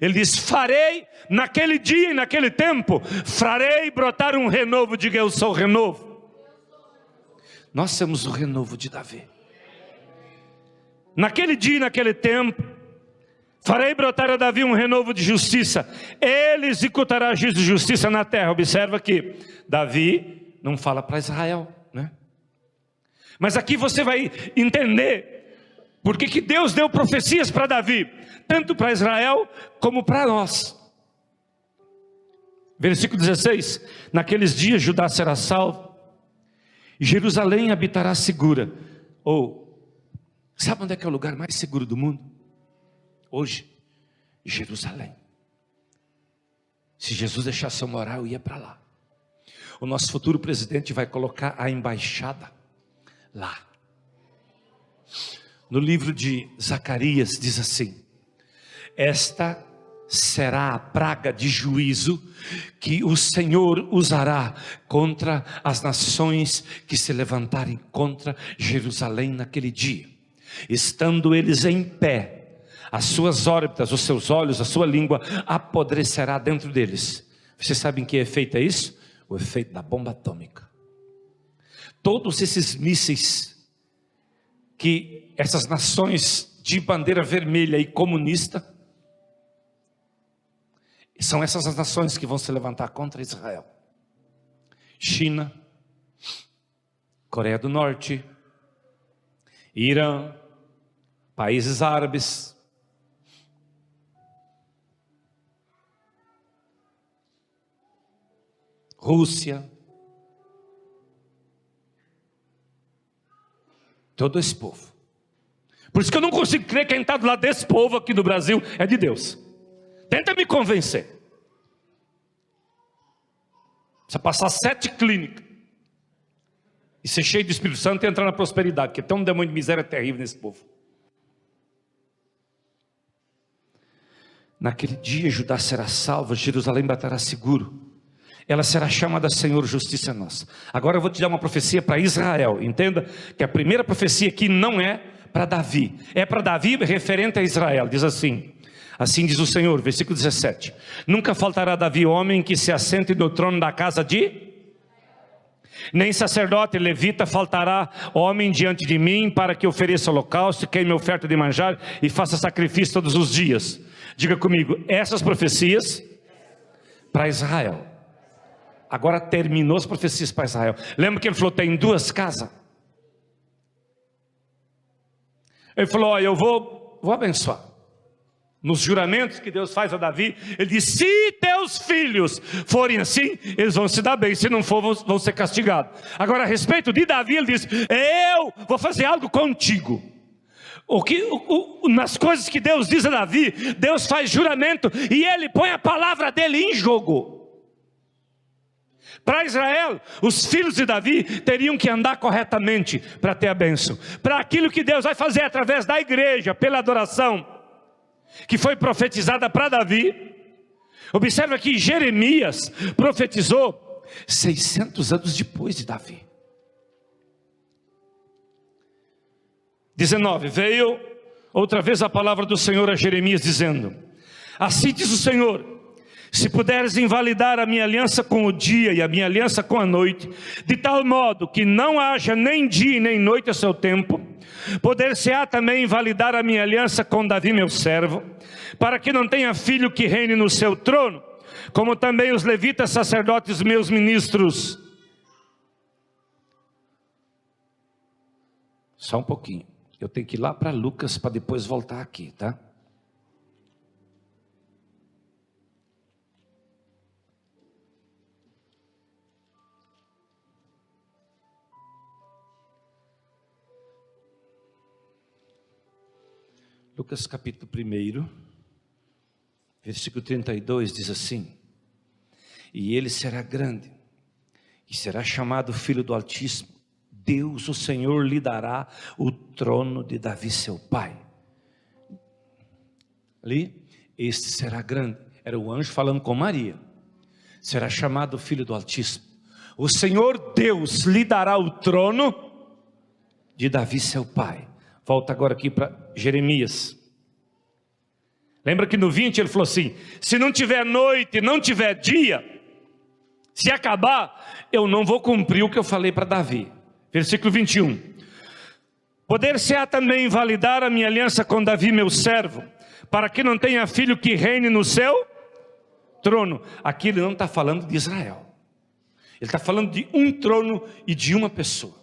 Ele diz: farei naquele dia e naquele tempo, farei brotar um renovo. Diga: eu sou o renovo. Nós somos o renovo de Davi. Naquele dia e naquele tempo, farei brotar a Davi um renovo de justiça. Ele executará juízo e justiça na terra. Observa que Davi não fala para Israel, né? Mas aqui você vai entender por que Deus deu profecias para Davi, tanto para Israel como para nós. Versículo 16: naqueles dias Judá será salvo, e Jerusalém habitará segura. Sabe onde é que é o lugar mais seguro do mundo? Hoje, Jerusalém. Se Jesus deixasse eu morar, eu ia para lá. O nosso futuro presidente vai colocar a embaixada lá. No livro de Zacarias diz assim: esta será a praga de juízo que o Senhor usará contra as nações que se levantarem contra Jerusalém naquele dia. Estando eles em pé, as suas órbitas, os seus olhos, a sua língua apodrecerá dentro deles. Vocês sabem que efeito é isso? O efeito da bomba atômica. Todos esses mísseis que essas nações de bandeira vermelha e comunista, são essas as nações que vão se levantar contra Israel. China, Coreia do Norte, Irã, países árabes, Rússia, todo esse povo. Por isso que eu não consigo crer que quem está do lado desse povo aqui no Brasil é de Deus. Tenta me convencer. Precisa passar 7 clínicas e ser cheio do Espírito Santo e entrar na prosperidade, porque tem um demônio de miséria terrível nesse povo. Naquele dia Judá será salva, Jerusalém baterá seguro. Ela será chamada Senhor, justiça nossa. Agora eu vou te dar uma profecia para Israel. Entenda que a primeira profecia aqui não é para Davi. É para Davi referente a Israel. Diz assim: assim diz o Senhor, versículo 17: nunca faltará a Davi homem que se assente no trono da casa de... nem sacerdote levita faltará homem diante de mim, para que ofereça holocausto, queime oferta de manjar e faça sacrifício todos os dias. Diga comigo, essas profecias para Israel. Agora terminou as profecias para Israel. Lembra que ele falou: tem 2 casas? Ele falou: ó, eu vou abençoar. Nos juramentos que Deus faz a Davi, ele diz: se teus filhos forem assim, eles vão se dar bem, se não for, vão ser castigados. Agora, a respeito de Davi, ele diz: eu vou fazer algo contigo. Nas coisas que Deus diz a Davi, Deus faz juramento e ele põe a palavra dele em jogo. Para Israel, os filhos de Davi teriam que andar corretamente para ter a bênção. Para aquilo que Deus vai fazer através da igreja, pela adoração, que foi profetizada para Davi. Observa que Jeremias profetizou 600 anos depois de Davi. 19, veio outra vez a palavra do Senhor a Jeremias dizendo: assim diz o Senhor, se puderes invalidar a minha aliança com o dia e a minha aliança com a noite, de tal modo que não haja nem dia nem noite a seu tempo, poder-se-á também invalidar a minha aliança com Davi meu servo, para que não tenha filho que reine no seu trono, como também os levitas sacerdotes meus ministros. Só um pouquinho, eu tenho que ir lá para Lucas para depois voltar aqui, tá? Lucas capítulo 1, versículo 32 diz assim: e ele será grande, e será chamado Filho do Altíssimo, Deus o Senhor lhe dará o trono de Davi seu pai. Ali, este será grande, era o anjo falando com Maria, será chamado Filho do Altíssimo, o Senhor Deus lhe dará o trono de Davi seu pai. Volta agora aqui para Jeremias. Lembra que no 20 ele falou assim: se não tiver noite, não tiver dia, se acabar, eu não vou cumprir o que eu falei para Davi. Versículo 21. Poder-se-á também invalidar a minha aliança com Davi meu servo, para que não tenha filho que reine no seu trono. Aqui ele não está falando de Israel, ele está falando de um trono e de uma pessoa.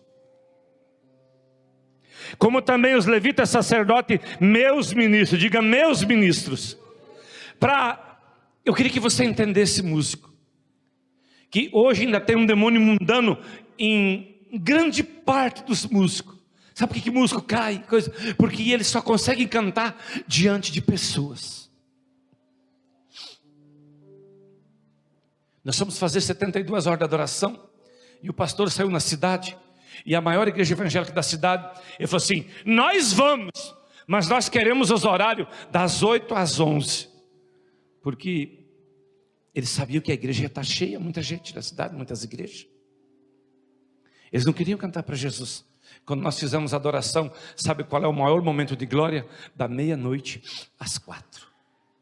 Como também os levitas sacerdotes, meus ministros, diga meus ministros. Eu queria que você entendesse, músico, que hoje ainda tem um demônio mundano em grande parte dos músicos. Sabe por que músico cai? Porque eles só conseguem cantar diante de pessoas. Nós fomos fazer 72 horas de adoração, e o pastor saiu na cidade, e a maior igreja evangélica da cidade, ele falou assim: nós vamos, mas nós queremos os horários das 8 às 11, porque eles sabiam que a igreja ia estar cheia, muita gente na cidade, muitas igrejas. Eles não queriam cantar para Jesus. Quando nós fizemos a adoração, sabe qual é o maior momento de glória? Da meia-noite às 4,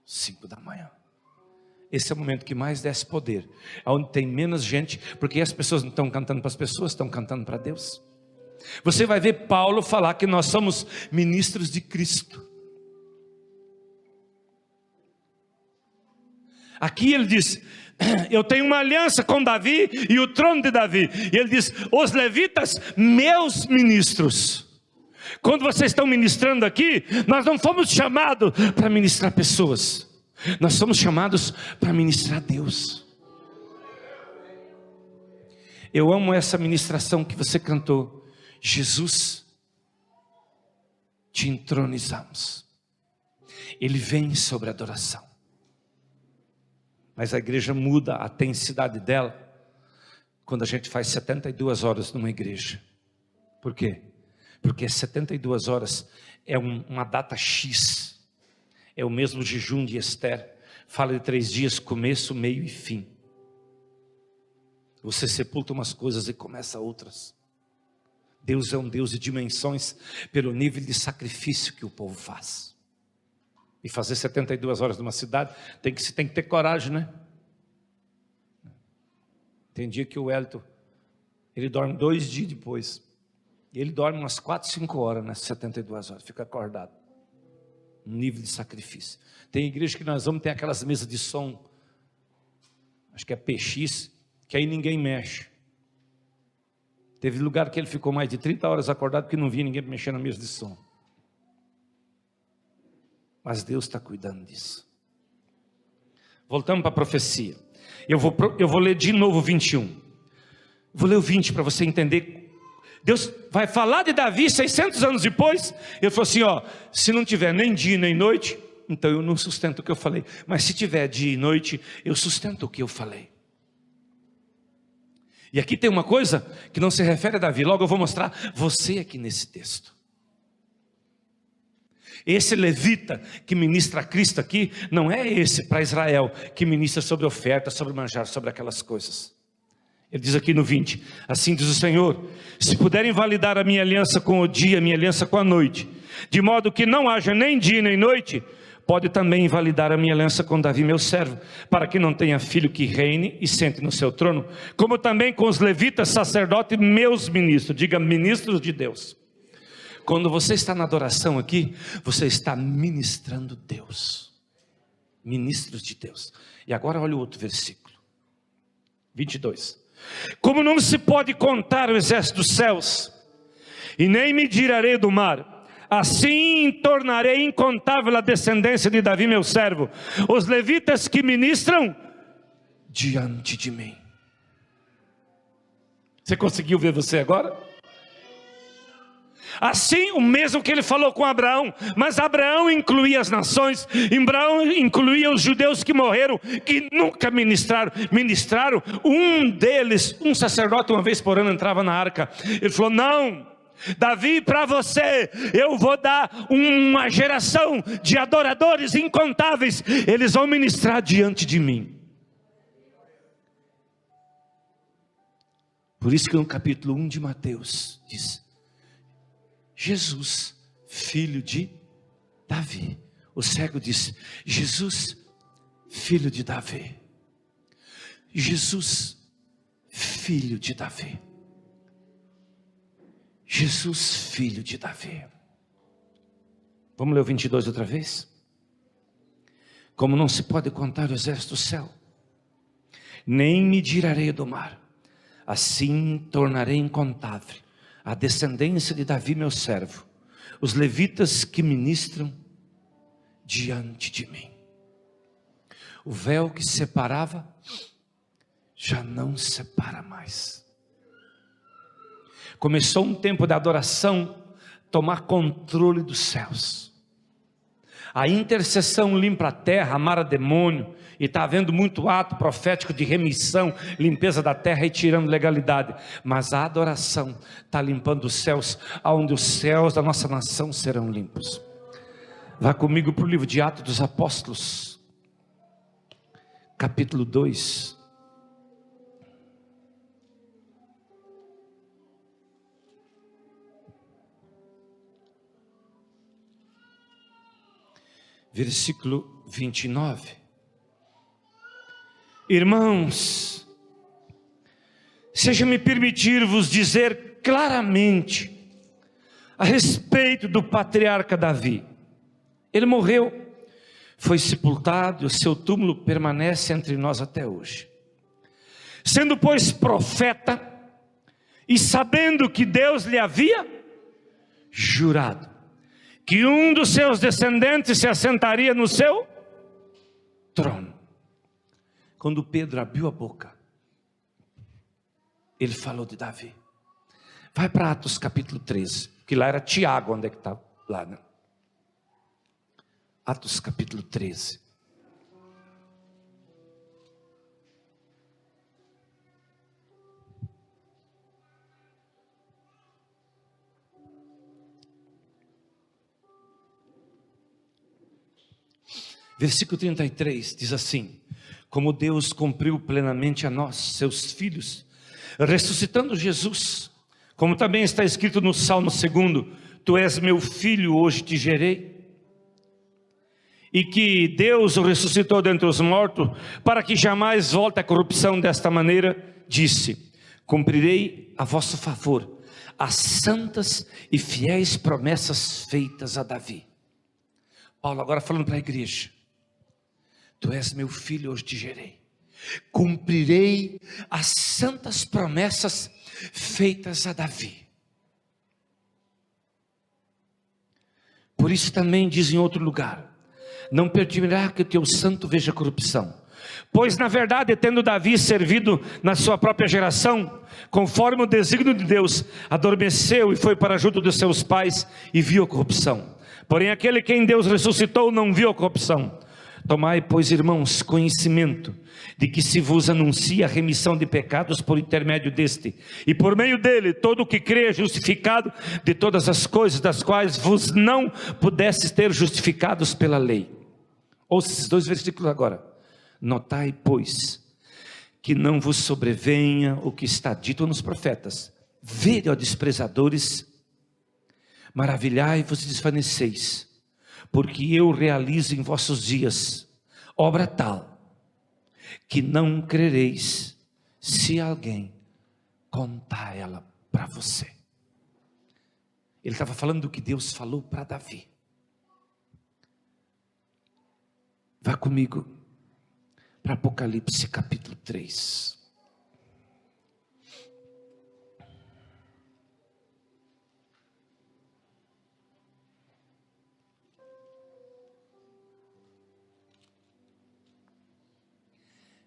5 da manhã. Esse é o momento que mais desce poder, onde tem menos gente, porque as pessoas não estão cantando para as pessoas, estão cantando para Deus. Você vai ver Paulo falar que nós somos ministros de Cristo. Aqui ele diz: eu tenho uma aliança com Davi e o trono de Davi. E ele diz: os levitas, meus ministros. Quando vocês estão ministrando aqui, nós não fomos chamados para ministrar pessoas, nós somos chamados para ministrar Deus. Eu amo essa ministração que você cantou: Jesus, te entronizamos. Ele vem sobre a adoração. Mas a igreja muda a intensidade dela quando a gente faz 72 horas numa igreja. Por quê? Porque 72 horas é uma data X. É o mesmo jejum de Esther. Fala de 3 dias, começo, meio e fim. Você sepulta umas coisas e começa outras. Deus é um Deus de dimensões pelo nível de sacrifício que o povo faz. E fazer 72 horas numa cidade, tem que ter coragem, né? Tem dia que o Elton, ele dorme 2 dias depois. E ele dorme umas 4, 5 horas nessas 72 horas, fica acordado. Um nível de sacrifício. Tem igreja que nós vamos, tem aquelas mesas de som, acho que é PX, que aí ninguém mexe. Teve lugar que ele ficou mais de 30 horas acordado, porque não via ninguém mexer na mesa de som. Mas Deus está cuidando disso. Voltamos para a profecia. Eu vou ler de novo o 21. Vou ler o 20 para você entender. Deus vai falar de Davi 600 anos depois. Ele falou assim: ó, se não tiver nem dia nem noite, então eu não sustento o que eu falei. Mas se tiver dia e noite, eu sustento o que eu falei. E aqui tem uma coisa que não se refere a Davi. Logo eu vou mostrar você aqui nesse texto. Esse levita que ministra a Cristo aqui, não é esse para Israel, que ministra sobre oferta, sobre manjar, sobre aquelas coisas. Ele diz aqui no 20, assim diz o Senhor: se puderem validar a minha aliança com o dia, a minha aliança com a noite, de modo que não haja nem dia nem noite, pode também invalidar a minha aliança com Davi meu servo, para que não tenha filho que reine e sente no seu trono, como também com os levitas, sacerdotes, meus ministros. Diga, ministros de Deus. Quando você está na adoração aqui, você está ministrando Deus, ministros de Deus. E agora olha o outro versículo, 22. Como não se pode contar o exército dos céus, e nem medir a areia do mar, assim tornarei incontável a descendência de Davi meu servo, os levitas que ministram diante de mim. Você conseguiu ver você agora? Assim, o mesmo que ele falou com Abraão, mas Abraão incluía as nações, Abraão incluía os judeus que morreram, que nunca ministraram. Um deles, um sacerdote, uma vez por ano entrava na arca. Ele falou: não, Davi, para você eu vou dar uma geração de adoradores incontáveis, eles vão ministrar diante de mim. Por isso que no capítulo 1 de Mateus diz: Jesus, filho de Davi. O cego disse: Jesus, filho de Davi. Jesus, filho de Davi. Jesus, filho de Davi. Vamos ler o 22 outra vez? Como não se pode contar o exército do céu, nem medir a areia do mar, assim tornarei incontável a descendência de Davi meu servo, os levitas que ministram diante de mim. O véu que separava já não separa mais. Começou um tempo de adoração tomar controle dos céus. A intercessão limpa a terra, amara demônio, e está havendo muito ato profético de remissão, limpeza da terra e tirando legalidade. Mas a adoração está limpando os céus, aonde os céus da nossa nação serão limpos. Vá comigo para o livro de Atos dos Apóstolos, capítulo 2. Versículo 29. Irmãos, seja-me permitir vos dizer claramente a respeito do patriarca Davi. Ele morreu, foi sepultado, e o seu túmulo permanece entre nós até hoje. Sendo, pois, profeta, e sabendo que Deus lhe havia jurado que um dos seus descendentes se assentaria no seu trono. Quando Pedro abriu a boca, ele falou de Davi. Vai para Atos capítulo 13, que lá era Tiago, onde é que está lá, né? Atos capítulo 13. Versículo 33 diz assim: como Deus cumpriu plenamente a nós, seus filhos, ressuscitando Jesus, como também está escrito no Salmo 2: tu és meu filho, hoje te gerei. E que Deus o ressuscitou dentre os mortos, para que jamais volte à corrupção. Desta maneira disse: cumprirei a vosso favor as santas e fiéis promessas feitas a Davi. Paulo agora falando para a igreja: tu és meu filho, hoje te gerei. Cumprirei as santas promessas feitas a Davi. Por isso também diz em outro lugar: não permitirá que o teu santo veja corrupção. Pois na verdade, tendo Davi servido na sua própria geração, conforme o desígnio de Deus, adormeceu e foi para junto dos seus pais e viu a corrupção. Porém aquele quem Deus ressuscitou não viu a corrupção. Tomai, pois, irmãos, conhecimento de que se vos anuncia a remissão de pecados por intermédio deste, e por meio dele todo o que crê é justificado de todas as coisas das quais vos não pudesses ter justificados pela lei. Ouça esses dois versículos agora. Notai, pois, que não vos sobrevenha o que está dito nos profetas. Vede, ó desprezadores, maravilhai-vos e desvaneceis, porque eu realizo em vossos dias obra tal, que não crereis, se alguém contar ela para você. Ele estava falando do que Deus falou para Davi. Vá comigo para Apocalipse capítulo 3.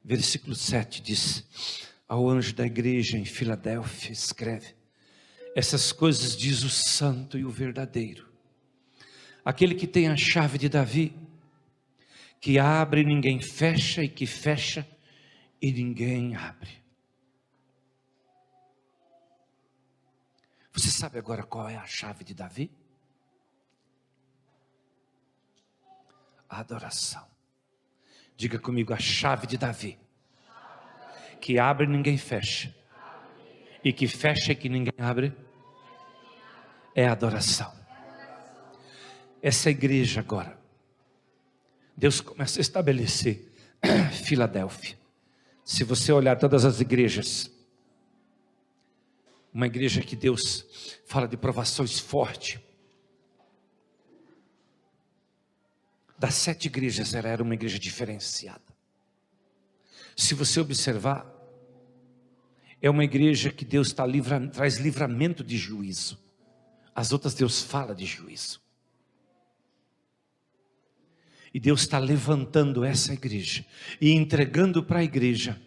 Versículo 7 diz: ao anjo da igreja em Filadélfia escreve: essas coisas diz o santo e o verdadeiro, aquele que tem a chave de Davi, que abre e ninguém fecha, e que fecha e ninguém abre. Você sabe agora qual é a chave de Davi? A adoração. Diga comigo: a chave de Davi, que abre e ninguém fecha, e que fecha e que ninguém abre, é a adoração. Essa igreja agora, Deus começa a estabelecer Filadélfia. Se você olhar todas as igrejas, uma igreja que Deus fala de provações fortes. Das 7 igrejas, ela era uma igreja diferenciada. Se você observar, é uma igreja que Deus traz livramento de juízo. As outras Deus fala de juízo. E Deus está levantando essa igreja e entregando para a igreja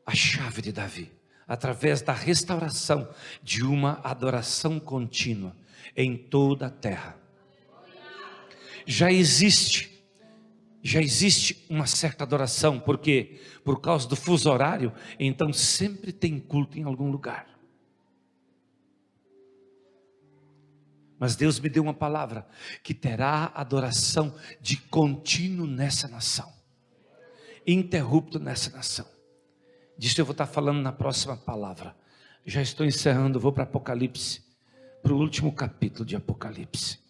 a chave de Davi, através da restauração de uma adoração contínua em toda a terra. Já existe uma certa adoração, porque por causa do fuso horário, então sempre tem culto em algum lugar. Mas Deus me deu uma palavra, que terá adoração de contínuo nessa nação, interrupto nessa nação. Disso eu vou estar falando na próxima palavra. Já estou encerrando, vou para Apocalipse, para o último capítulo de Apocalipse.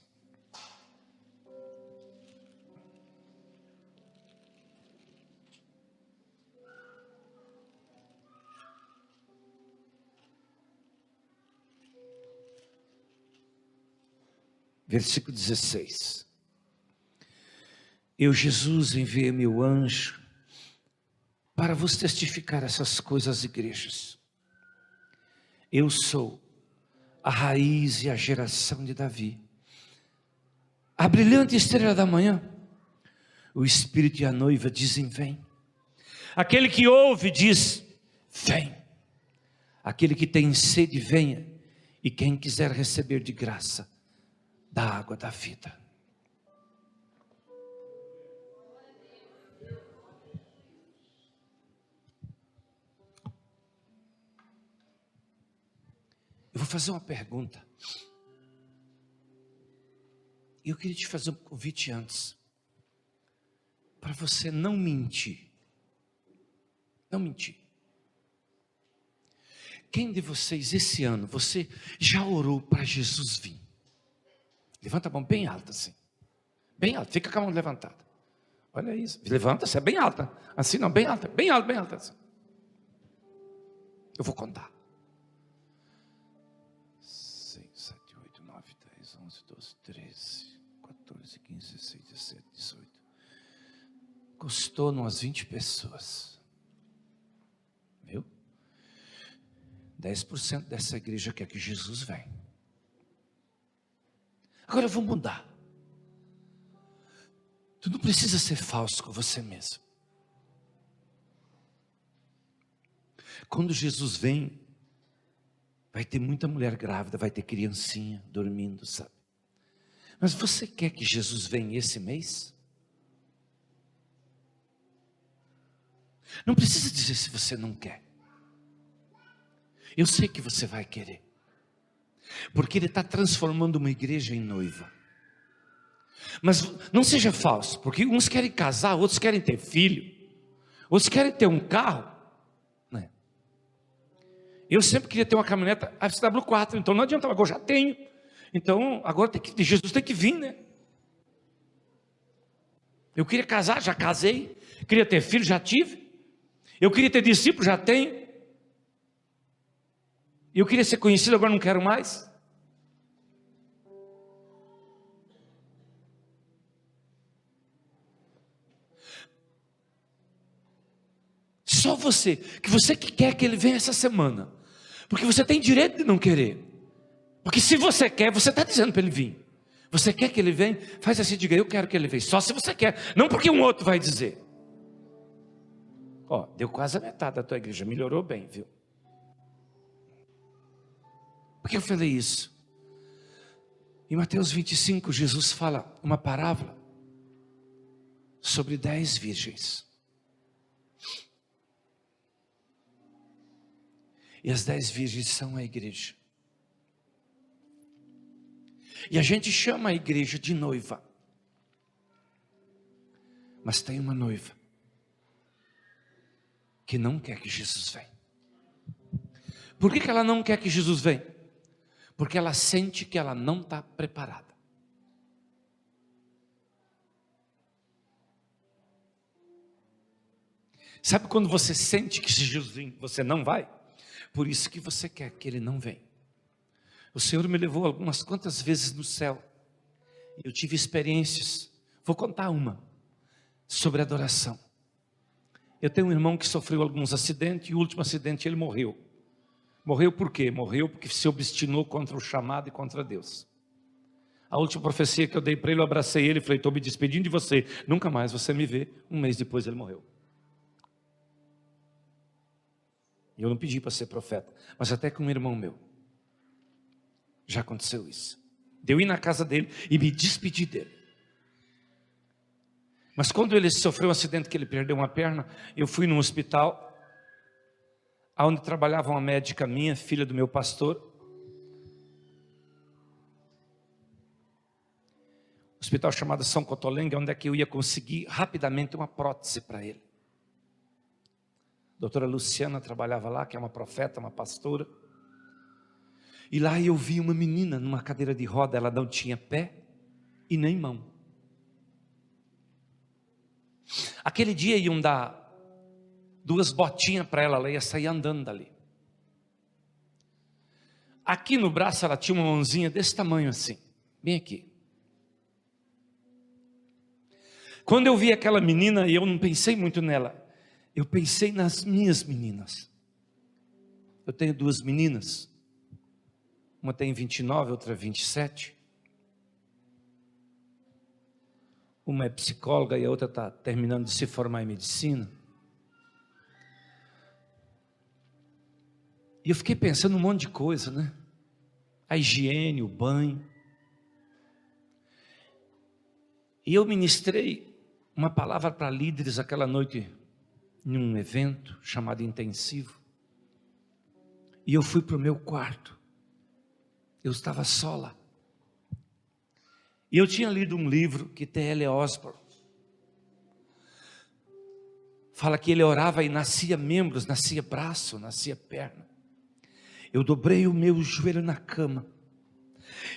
Versículo 16. Eu, Jesus, enviei meu anjo para vos testificar essas coisas às igrejas. Eu sou a raiz e a geração de Davi, a brilhante estrela da manhã. O Espírito e a noiva dizem: vem. Aquele que ouve diz: vem. Aquele que tem sede, venha. E quem quiser receber de graça da água da vida. Eu vou fazer uma pergunta. E eu queria te fazer um convite antes, para você não mentir. Não mentir. Quem de vocês esse ano, você já orou para Jesus vir? Levanta a mão bem alta assim. Bem alta, fica com a mão levantada. Olha isso, levanta-se, é bem alta. Assim não, bem alta, bem alta, bem alta assim. Eu vou contar. 6, 7, 8, 9, 10, 11, 12, 13, 14, 15, 16, 17, 18. Custou umas 20 pessoas. Viu? 10% dessa igreja quer que Jesus venha. Agora eu vou mudar. Tu não precisa ser falso com você mesmo. Quando Jesus vem, vai ter muita mulher grávida, vai ter criancinha dormindo, sabe? Mas você quer que Jesus venha esse mês? Não precisa dizer se você não quer. Eu sei que você vai querer. Porque Ele está transformando uma igreja em noiva. Mas não seja falso, porque uns querem casar, outros querem ter filho, Outros querem ter um carro, né? Eu sempre queria ter uma caminhoneta FCW4, então não adianta, agora eu já tenho. Então agora Jesus tem que vir, né? Eu queria casar, já casei. Queria ter filho, já tive. Eu queria ter discípulo, já tenho. Eu queria ser conhecido, agora não quero mais. Só você, que você que quer que ele venha essa semana, porque você tem direito de não querer, porque se você quer, você está dizendo para ele vir. Você quer que ele venha? Faz assim, diga, eu quero que ele venha, só se você quer, não porque um outro vai dizer. Ó, deu quase a metade da tua igreja, melhorou bem, viu? Por que eu falei isso? Em Mateus 25, Jesus fala uma parábola sobre 10 virgens. E as 10 virgens são a igreja. E a gente chama a igreja de noiva. Mas tem uma noiva que não quer que Jesus venha. Por que ela não quer que Jesus venha? Porque ela sente que ela não está preparada. Sabe quando você sente que se Jesus vir, você não vai? Por isso que você quer que ele não venha. O Senhor me levou algumas quantas vezes no céu. Eu tive experiências. Vou contar uma sobre adoração. Eu tenho um irmão que sofreu alguns acidentes e o último acidente ele morreu. Morreu por quê? Morreu porque se obstinou contra o chamado e contra Deus. A última profecia que eu dei para ele, eu abracei ele e falei, estou me despedindo de você. Nunca mais você me vê. Um mês depois ele morreu. E eu não pedi para ser profeta, mas até com um irmão meu. Já aconteceu isso. De eu ir na casa dele e me despedir dele. Mas quando ele sofreu um acidente que ele perdeu uma perna, eu fui num hospital, onde trabalhava uma médica minha, filha do meu pastor. Hospital chamado São Cotolengue, onde é que eu ia conseguir rapidamente uma prótese para ele. A doutora Luciana trabalhava lá, que é uma profeta, uma pastora. E lá eu vi uma menina numa cadeira de roda, ela não tinha pé e nem mão. Aquele dia iam dar 2 botinhas para ela ia sair andando dali. Aqui no braço ela tinha uma mãozinha desse tamanho assim, bem aqui. Quando eu vi aquela menina, e eu não pensei muito nela, eu pensei nas minhas meninas. Eu tenho 2 meninas, uma tem 29, outra 27. Uma é psicóloga e a outra está terminando de se formar em medicina. E eu fiquei pensando um monte de coisa, né? A higiene, o banho. E eu ministrei uma palavra para líderes aquela noite, em um evento chamado intensivo. E eu fui para o meu quarto. Eu estava só lá. E eu tinha lido um livro que T.L. Osborne fala que ele orava e nascia membros, nascia braço, nascia perna. Eu dobrei o meu joelho na cama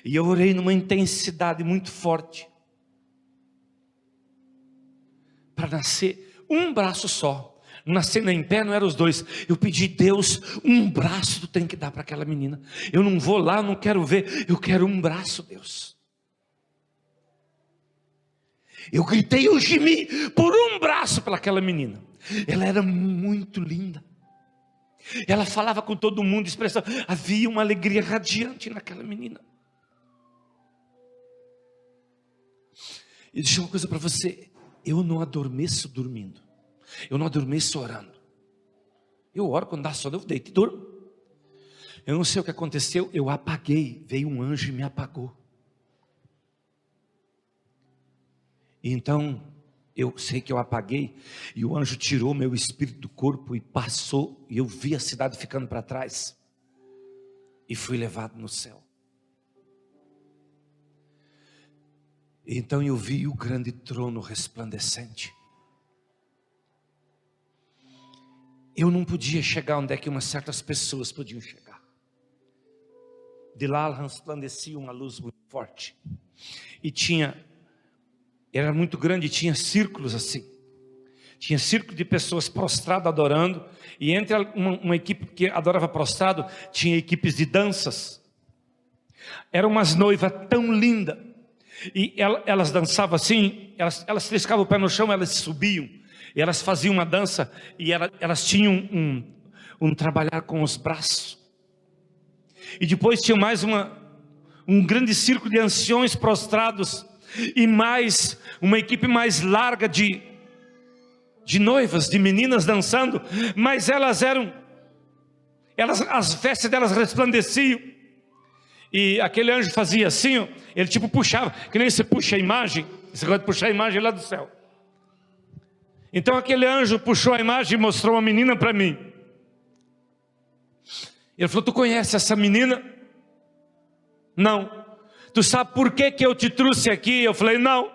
e eu orei numa intensidade muito forte para nascer um braço só. Não nascer nem em pé, não eram os 2. Eu pedi, Deus, um braço tu tem que dar para aquela menina. Eu não vou lá, não quero ver, eu quero um braço, Deus. Eu gritei, eu gemi por um braço pelaquela menina. Ela era muito linda. Ela falava com todo mundo, expressava, havia uma alegria radiante naquela menina. E deixa uma coisa para você, eu não adormeço dormindo. Eu não adormeço orando. Eu oro quando dá sono, eu deito e durmo. Eu não sei o que aconteceu, eu apaguei, veio um anjo e me apagou. Então, eu sei que eu apaguei, e o anjo tirou meu espírito do corpo e passou, e eu vi a cidade ficando para trás, e fui levado no céu. Então eu vi o grande trono resplandecente, eu não podia chegar onde é que umas certas pessoas podiam chegar. De lá resplandecia uma luz muito forte. E era muito grande, tinha círculos assim. Tinha círculo de pessoas prostradas adorando. E entre uma equipe que adorava prostrado, tinha equipes de danças. Eram umas noivas tão lindas. E elas dançavam assim, elas triscavam o pé no chão, elas subiam. E elas faziam uma dança e elas tinham um trabalhar com os braços. E depois tinha mais um grande círculo de anciões prostrados. E mais uma equipe mais larga de noivas, de meninas dançando. Mas as vestes delas resplandeciam. E aquele anjo fazia assim, ó, ele tipo puxava, que nem você puxa a imagem. Você gosta de puxar a imagem lá do céu. Então aquele anjo puxou a imagem e mostrou uma menina para mim. Ele falou: tu conhece essa menina? Não. Tu sabe por que eu te trouxe aqui? Eu falei: não.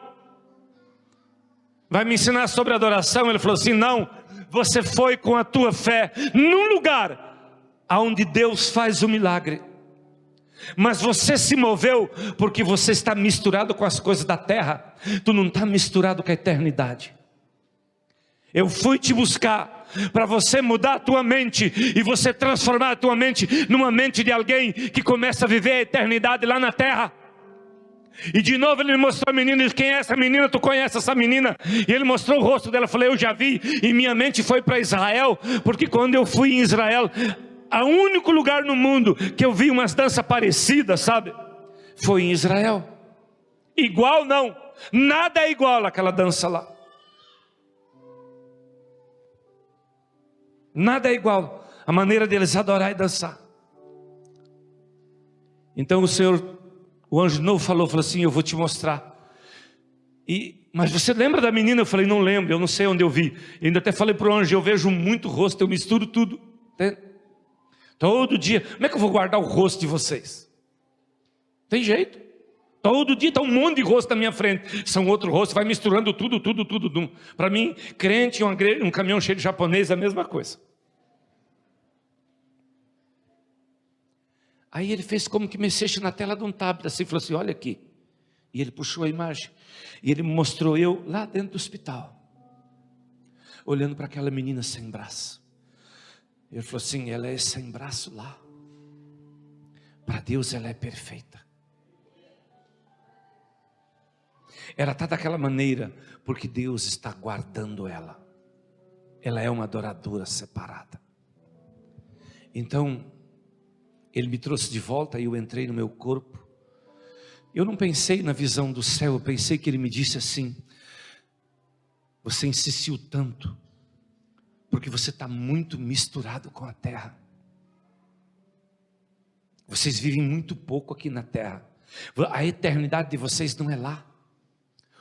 Vai me ensinar sobre adoração? Ele falou assim: não. Você foi com a tua fé num lugar onde Deus faz o milagre. Mas você se moveu porque você está misturado com as coisas da terra. Tu não está misturado com a eternidade. Eu fui te buscar para você mudar a tua mente e você transformar a tua mente numa mente de alguém que começa a viver a eternidade lá na terra. E de novo ele me mostrou a menina. Ele disse: quem é essa menina? Tu conhece essa menina? E ele mostrou o rosto dela. Eu falei: eu já vi. E minha mente foi para Israel, porque quando eu fui em Israel, o único lugar no mundo que eu vi umas danças parecidas, sabe, foi em Israel. Igual não, nada é igual àquela dança lá. Nada é igual a maneira deles adorar e dançar. Então o anjo de novo falou assim: eu vou te mostrar. Mas você lembra da menina? Eu falei: não lembro, eu não sei onde eu vi. Eu ainda até falei para o anjo: eu vejo muito rosto, eu misturo tudo. Todo dia. Como é que eu vou guardar o rosto de vocês? Tem jeito. Todo dia está um monte de rosto na minha frente. São outro rosto, vai misturando tudo. Para mim, crente e um caminhão cheio de japonês é a mesma coisa. Aí ele fez como que mexesse na tela de um tablet, assim, falou assim: olha aqui. E ele puxou a imagem. E ele me mostrou eu lá dentro do hospital, olhando para aquela menina sem braço. Ele falou assim: ela é sem braço lá. Para Deus ela é perfeita. Ela está daquela maneira porque Deus está guardando ela. Ela é uma adoradora separada. Então ele me trouxe de volta e eu entrei no meu corpo. Eu não pensei na visão do céu, eu pensei que ele me disse assim: você insistiu tanto porque você está muito misturado com a terra. Vocês vivem muito pouco aqui na terra. A eternidade de vocês não é lá.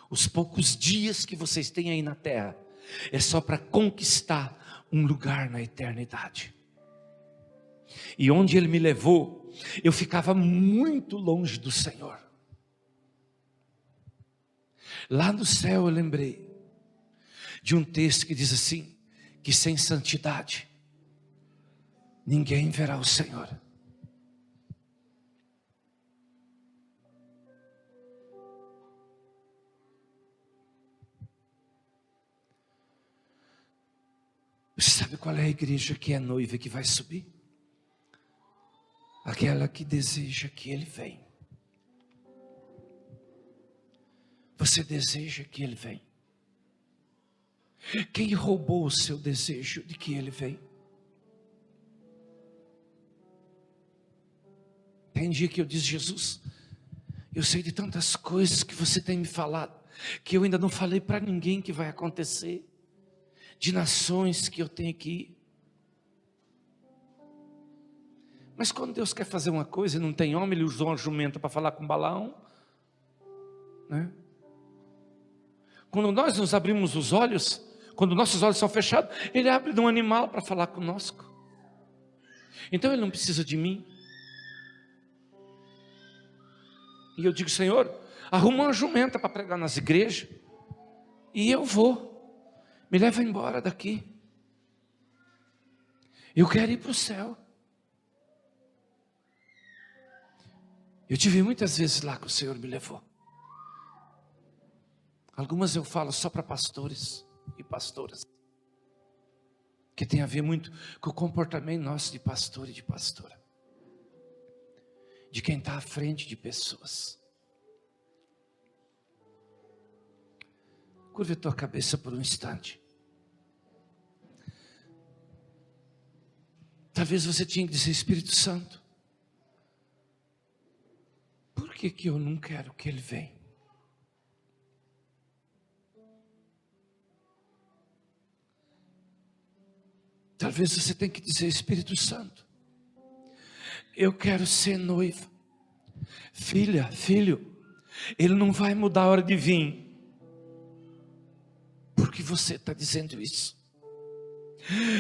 Os poucos dias que vocês têm aí na terra é só para conquistar um lugar na eternidade. E onde ele me levou, eu ficava muito longe do Senhor. Lá no céu eu lembrei de um texto que diz assim: que sem santidade ninguém verá o Senhor. Você sabe qual é a igreja que é noiva que vai subir? Aquela que deseja que Ele venha. Você deseja que Ele venha? Quem roubou o seu desejo de que Ele venha? Tem dia que eu disse: Jesus, eu sei de tantas coisas que você tem me falado, que eu ainda não falei para ninguém que vai acontecer. De nações que eu tenho que ir. Mas quando Deus quer fazer uma coisa e não tem homem, Ele usou uma jumenta para falar com Balaão, né? Quando nós nos abrimos os olhos, quando nossos olhos são fechados, Ele abre de um animal para falar conosco. Então Ele não precisa de mim. E eu digo: Senhor, arruma uma jumenta para pregar nas igrejas, e eu vou. Me leva embora daqui. Eu quero ir para o céu. Eu tive muitas vezes lá que o Senhor me levou. Algumas eu falo só para pastores e pastoras, que tem a ver muito com o comportamento nosso de pastor e de pastora, de quem está à frente de pessoas. Curva a tua cabeça por um instante. Talvez você tinha que dizer: Espírito Santo, por que eu não quero que Ele venha? Talvez você tenha que dizer: Espírito Santo, eu quero ser noiva. Filha, filho, Ele não vai mudar a hora de vir, porque você está dizendo isso.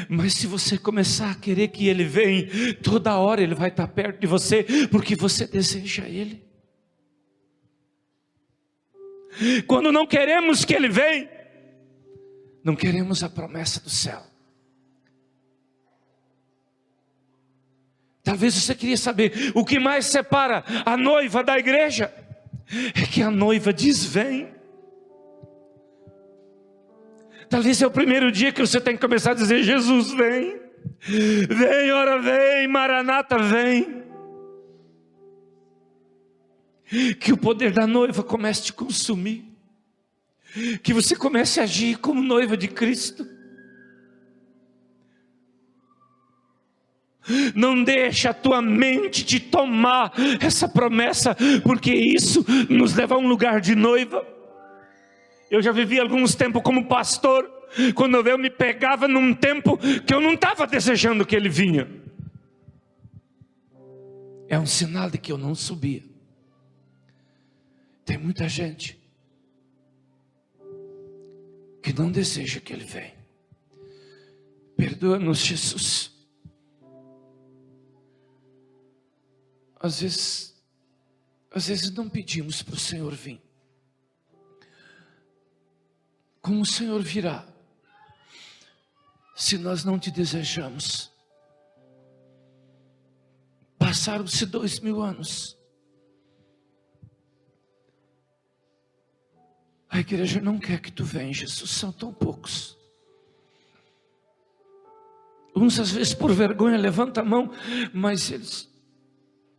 Mas se você começar a querer que Ele venha, toda hora Ele vai estar perto de você, porque você deseja Ele. Quando não queremos que Ele venha, não queremos a promessa do céu. Talvez você queria saber o que mais separa a noiva da igreja. É que a noiva diz: vem. Talvez é o primeiro dia que você tem que começar a dizer: Jesus, vem. Vem, ora vem, Maranata, vem. Que o poder da noiva comece a te consumir. Que você comece a agir como noiva de Cristo. Não deixa a tua mente te tomar essa promessa, porque isso nos leva a um lugar de noiva. Eu já vivi alguns tempos como pastor, quando eu me pegava num tempo que eu não estava desejando que Ele vinha. É um sinal de que eu não subia. Tem muita gente que não deseja que Ele venha. Perdoa-nos, Jesus. Às vezes não pedimos para o Senhor vir. Como o Senhor virá, se nós não te desejamos? Passaram-se 2000 anos. A igreja não quer que tu venha, Jesus, são tão poucos. Uns às vezes por vergonha levantam a mão, mas eles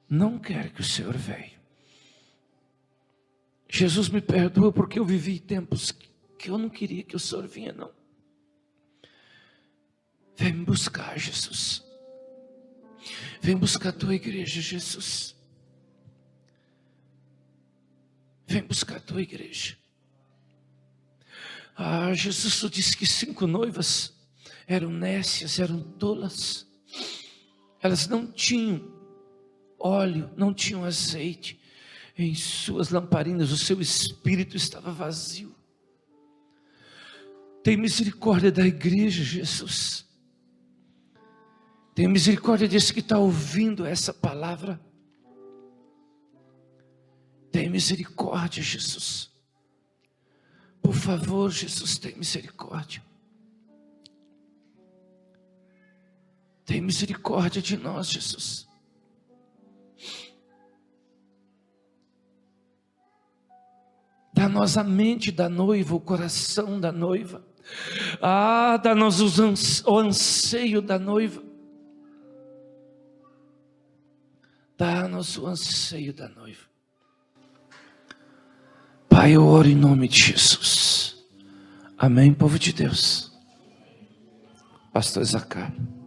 não querem que o Senhor venha. Jesus, me perdoa porque eu vivi tempos que eu não queria que o Senhor vinha, não. Vem me buscar, Jesus. Vem buscar a tua igreja, Jesus. Vem buscar a tua igreja. Jesus, tu disse que 5 noivas eram nécias, eram tolas. Elas não tinham óleo, não tinham azeite em suas lamparinas, o seu espírito estava vazio. Tem misericórdia da igreja, Jesus. Tem misericórdia desse que está ouvindo essa palavra. Tem misericórdia, Jesus. Por favor, Jesus, tem misericórdia. Tem misericórdia de nós, Jesus. Dá-nos a mente da noiva, o coração da noiva. Dá-nos o anseio da noiva. Dá-nos o anseio da noiva. Pai, eu oro em nome de Jesus. Amém, povo de Deus. Pastor Zacário.